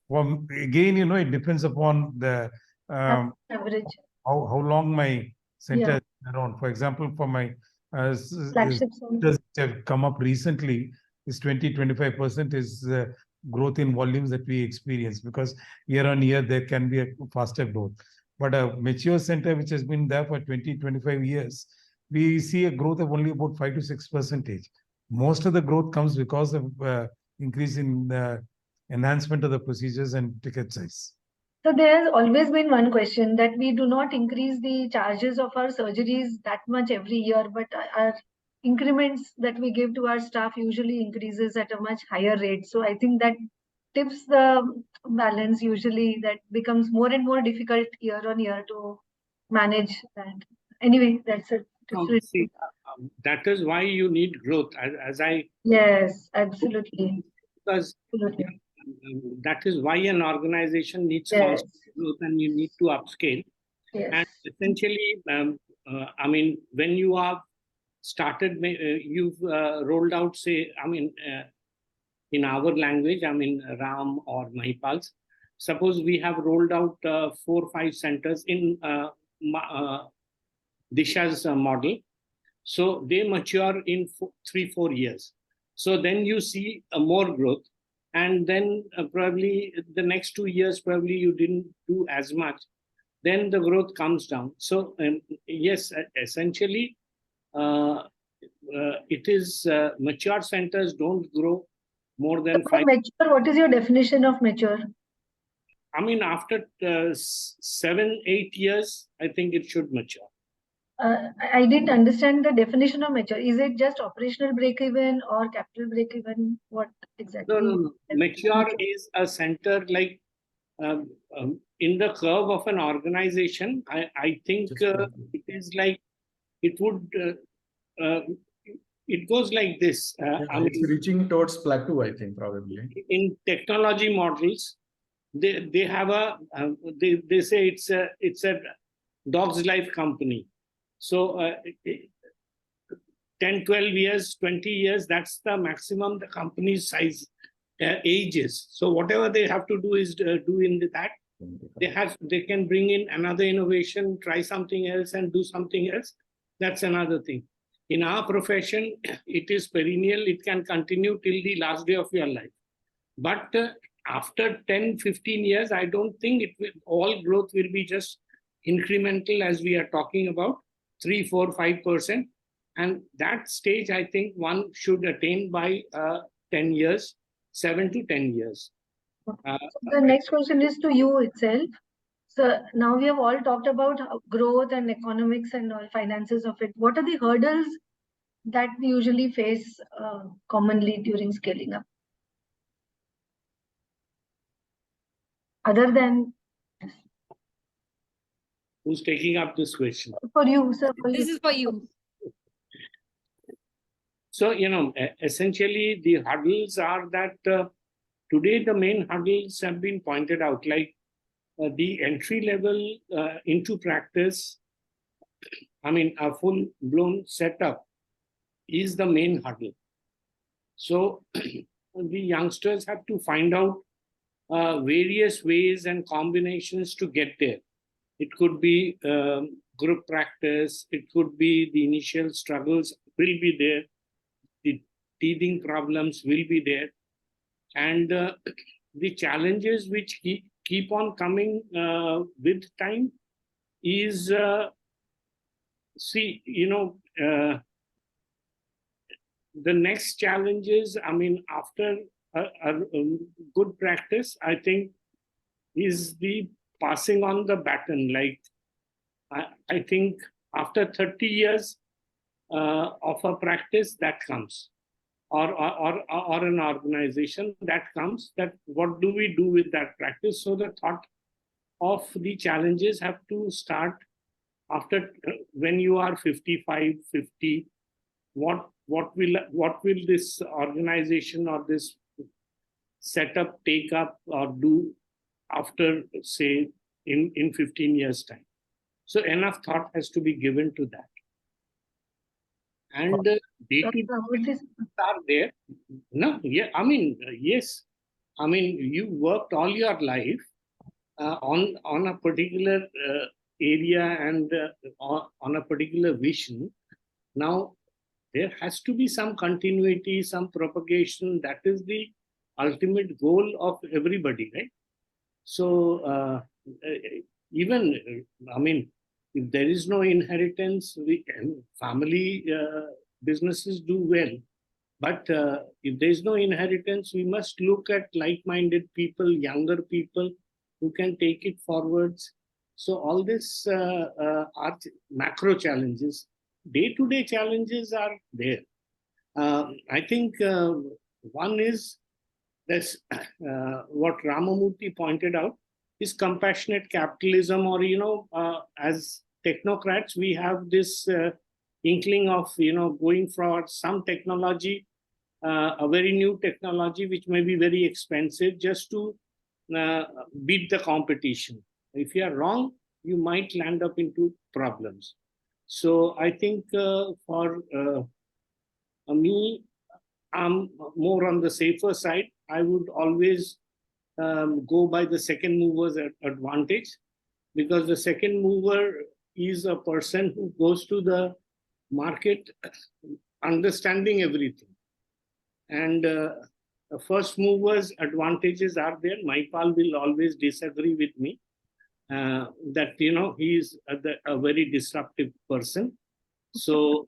Well, again, it depends upon the average. How long my center is around. For example, for my flagship centers that have come up recently, is 20-25% is growth in volumes that we experience, because year on year there can be a faster growth. But a mature center which has been there for 20-25 years, we see a growth of only about 5 to 6%. Most of the growth comes because of increase in enhancement of the procedures and ticket size. So there has always been one question, that we do not increase the charges of our surgeries that much every year, but our increments that we give to our staff usually increases at a much higher rate. So I think that tips the balance usually, that becomes more and more difficult year on year to manage that. Anyway, that's it. See, that is why you need growth, as I... Yes, absolutely. Because absolutely. That is why an organization needs constant growth, and you need to upscale. And essentially, I mean, when you are started, you've rolled out, say, I mean, in our language, I mean, Ram or Mahipal's. Suppose we have rolled out 4 or 5 centers in Disha's model. So they mature in 3-4 years. So then you see more growth. And then probably the next 2 years, probably you didn't do as much. Then the growth comes down. So yes, essentially, it is mature centers don't grow more than 5. Mature, what is your definition of mature? I mean, after 7-8 years, I think it should mature. I didn't understand the definition of mature. Is it just operational break-even or capital break-even? What exactly? No. Mature is a center like in the curve of an organization. I think it is like it would. It goes like this. I mean, it's reaching towards plateau, I think, probably. In technology models, they have a they say it's a dog's life company. So 10, 12 years, 20 years, that's the maximum the company's size age is. So whatever they have to do is do in that. They can bring in another innovation, try something else and do something else. That's another thing. In our profession, it is perennial. It can continue till the last day of your life. But after 10, 15 years, I don't think all growth will be just incremental as we are talking about, 3, 4, 5%. And that stage, I think one should attain by 10 years, 7 to 10 years. The next question is to you itself. So now we have all talked about growth and economics and all finances of it. What are the hurdles that we usually face commonly during scaling up? Other than who's taking up this question? For you, sir. This is for you. So, essentially the hurdles are that today the main hurdles have been pointed out, like the entry level into practice. I mean, a full-blown setup is the main hurdle. So the youngsters have to find out various ways and combinations to get there. It could be group practice. It could be the initial struggles will be there. The teething problems will be there. And the challenges which keep on coming with time is, the next challenges, I mean, after a good practice, I think, is the passing on the baton. Like, I think after 30 years of a practice, that comes, or an organization that comes, that what do we do with that practice? So the thought of the challenges have to start after, when you are 55, 50, what will this organization or this setup take up or do after, say, in 15 years time? So enough thought has to be given to that. And day-to-day are there. No, yeah, I mean, yes. I mean, you worked all your life on a particular area and on a particular vision. Now, there has to be some continuity, some propagation. That is the ultimate goal of everybody, right? So even, I mean, if there is no inheritance, family businesses do well. But if there is no inheritance, we must look at like-minded people, younger people who can take it forwards. So all this are macro challenges. Day-to-day challenges are there. I think one is this, what Ramamurthy pointed out, is compassionate capitalism, or, as technocrats, we have this inkling of, going for some technology, a very new technology, which may be very expensive, just to beat the competition. If you are wrong, you might land up into problems. So I think for me, I'm more on the safer side. I would always go by the second mover's advantage, because the second mover is a person who goes to the market understanding everything. And first movers' advantages are there. Maipal will always disagree with me that, he is a very disruptive person. So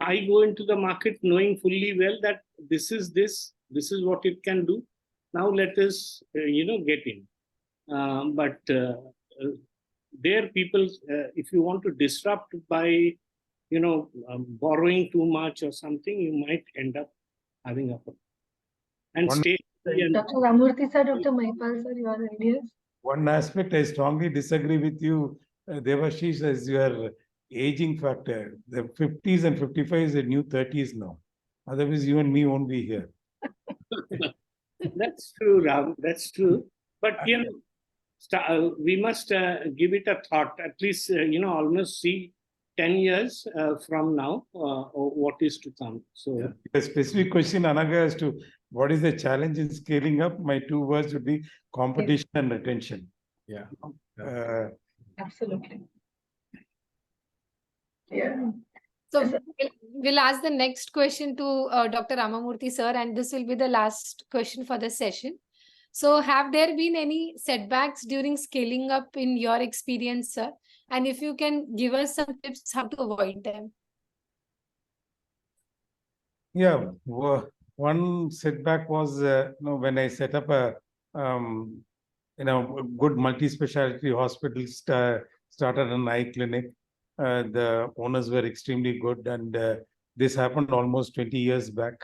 I go into the market knowing fully well that this is what it can do. Now let us, get in. But there, people, if you want to disrupt by, borrowing too much or something, you might end up having a problem. And stay. Dr. Ramamurthy sir, Dr. Mahipal sir, your ideas? One aspect I strongly disagree with you, Devashish, is your aging factor. The 50s and 55s is the new 30s now. Otherwise, you and me won't be here. That's true, Ram. That's true. But, we must give it a thought, at least, almost see 10 years from now, what is to come. So, yeah. A specific question, Anaga, as to what is the challenge in scaling up? My two words would be competition and retention. Yeah. Absolutely. Yeah. So we'll ask the next question to Dr. Ramamurthy sir, and this will be the last question for the session. So have there been any setbacks during scaling up in your experience, sir? And if you can give us some tips how to avoid them. Yeah, one setback was when I set up a good multi-specialty hospital, started an eye clinic. The owners were extremely good, and this happened almost 20 years back.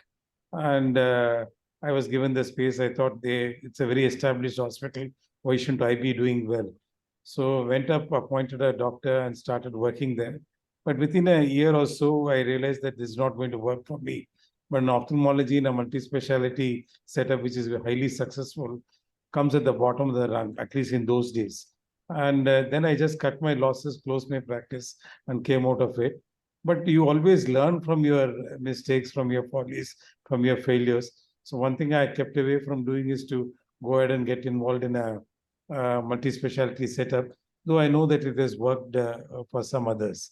And I was given the space. I thought it's a very established hospital. Why shouldn't I be doing well? So went up, appointed a doctor, and started working there. But within a year or so, I realized that this is not going to work for me. But in ophthalmology, in a multi-specialty setup, which is highly successful, comes at the bottom of the rung, at least in those days. And then I just cut my losses, closed my practice, and came out of it. But you always learn from your mistakes, from your follies, from your failures. So one thing I kept away from doing is to go ahead and get involved in a multi-specialty setup, though I know that it has worked for some others.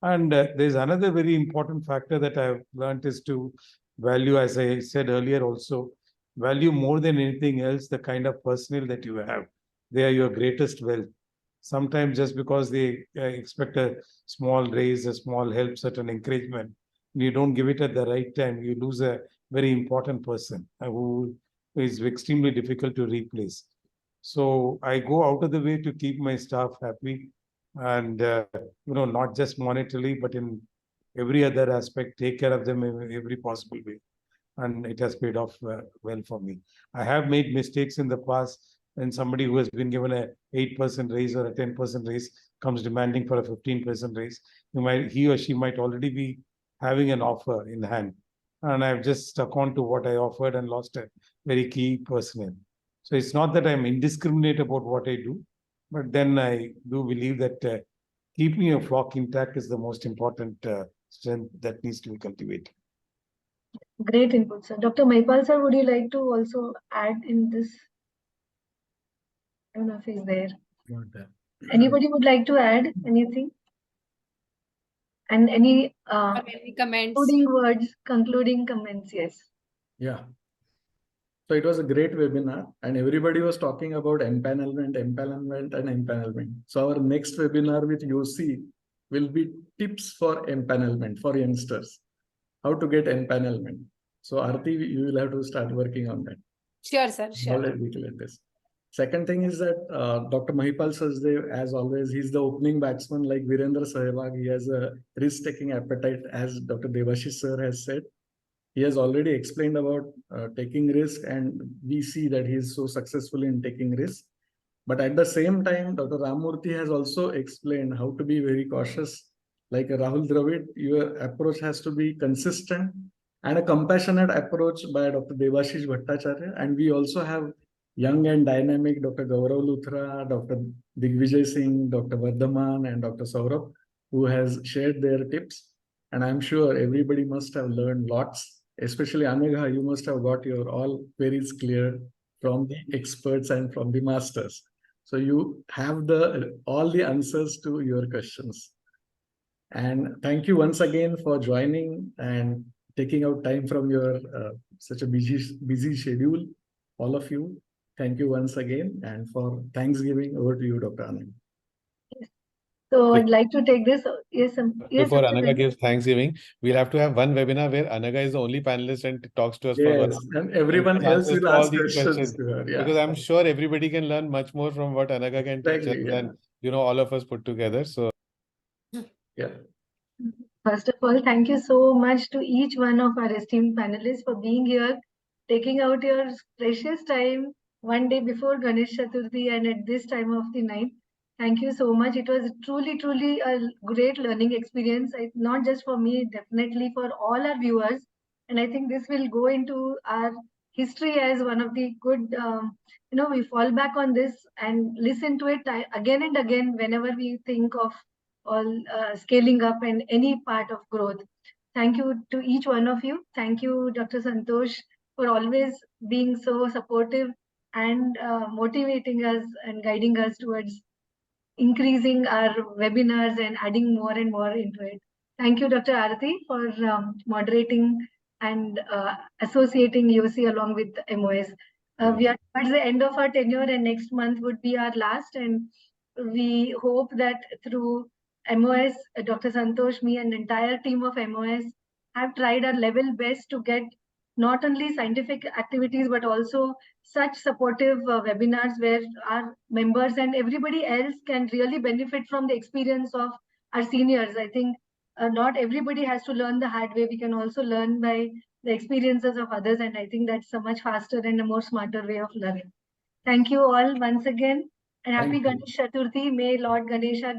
And there's another very important factor that I've learned is to value, as I said earlier also, value more than anything else the kind of personnel that you have. They are your greatest wealth. Sometimes just because they expect a small raise, a small help, certain encouragement, you don't give it at the right time, you lose a very important person who is extremely difficult to replace. So I go out of the way to keep my staff happy, and not just monetarily, but in every other aspect, take care of them in every possible way. And it has paid off well for me. I have made mistakes in the past, and somebody who has been given a 8% raise or a 10% raise comes demanding for a 15% raise. He or she might already be having an offer in hand, and I've just stuck on to what I offered and lost a very key personnel. So it's not that I'm indiscriminate about what I do, but then I do believe that keeping a flock intact is the most important strength that needs to be cultivated. Great input, sir. Dr. Mahipal sir, would you like to also add in this? I don't know if he's there. Not there. Anybody would like to add anything? And any comments? concluding comments, yes. Yeah. So it was a great webinar, and everybody was talking about empanelment. So our next webinar with YOSI will be tips for empanelment for youngsters. How to get empanelment. So Aarti, you will have to start working on that. Sure, sir. Sure. This. Second thing is that Dr. Mahipal Sajdev, as always, he's the opening batsman like Virendra Sehwag. He has a risk-taking appetite, as Dr. Devashish sir has said. He has already explained about taking risk, and we see that he is so successful in taking risk. But at the same time, Dr. Ramamurthy has also explained how to be very cautious. Like Rahul Dravid, your approach has to be consistent and a compassionate approach by Dr. Devashish Bhattacharya. And we also have young and dynamic Dr. Gaurav Luthra, Dr. Digvijay Singh, Dr. Vardhaman, and Dr. Saurabh, who has shared their tips. And I'm sure everybody must have learned lots, especially Anagha, you must have got your all queries cleared from the experts and from the masters. So you have all the answers to your questions. And thank you once again for joining and taking out time from your such a busy schedule, all of you. Thank you once again. And for Thanksgiving, over to you, Dr. Anand. So I'd like to take this. Yes, Before Anaga gives Thanksgiving, we'll have to have one webinar where Anaga is the only panelist and talks to us for 1 hour. And everyone else will ask questions to her. Yeah. Because I'm sure everybody can learn much more from what Anaga can teach us than all of us put together. So yeah. First of all, thank you so much to each one of our esteemed panelists for being here, taking out your precious time one day before Ganesh Chaturthi and at this time of the night. Thank you so much. It was truly a great learning experience, not just for me, definitely for all our viewers. And I think this will go into our history as one of the good, we fall back on this and listen to it again and again whenever we think of all scaling up and any part of growth. Thank you to each one of you. Thank you, Dr. Santosh, for always being so supportive and motivating us and guiding us towards increasing our webinars and adding more and more into it. Thank you, Dr. Arati, for moderating and associating YOSI along with MOS. We are towards the end of our tenure, and next month would be our last. And we hope that through MOS, Dr. Santosh, me, and entire team of MOS have tried our level best to get not only scientific activities but also such supportive webinars where our members and everybody else can really benefit from the experience of our seniors. I think not everybody has to learn the hard way. We can also learn by the experiences of others, and I think that's a much faster and a more smarter way of learning. Thank you all once again, and happy Ganesh Chaturthi. May Lord Ganesha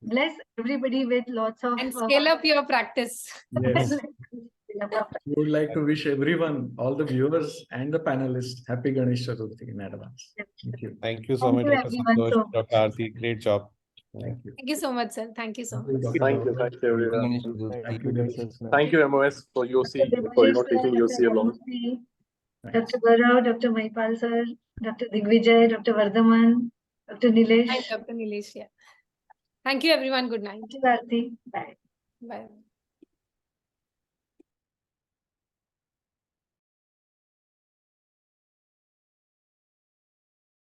bless everybody with lots of and scale up your practice. Yes. We would like to wish everyone, all the viewers and the panelists, happy Ganesh Chaturthi in advance. Thank you. Thank you so Thank much, you, Dr. everyone, Santosh, so much. Dr. Aarti. Great job. Thank you. Thank you so much, sir. Thank you so much. Thank you everyone. Thank you, Ganesh. Thank you MOS for YOSI, Dr. for Dinesh, taking Dr. YOSI along. Ramurthy, Dr. Gaurav, Dr. Mahipal sir, Dr. Digvijay, Dr. Vardhaman, Dr. Nilesh. Hi, Dr. Nilesh. Yeah. Thank you, everyone. Good night. Thank you, Aarti. Bye. Bye.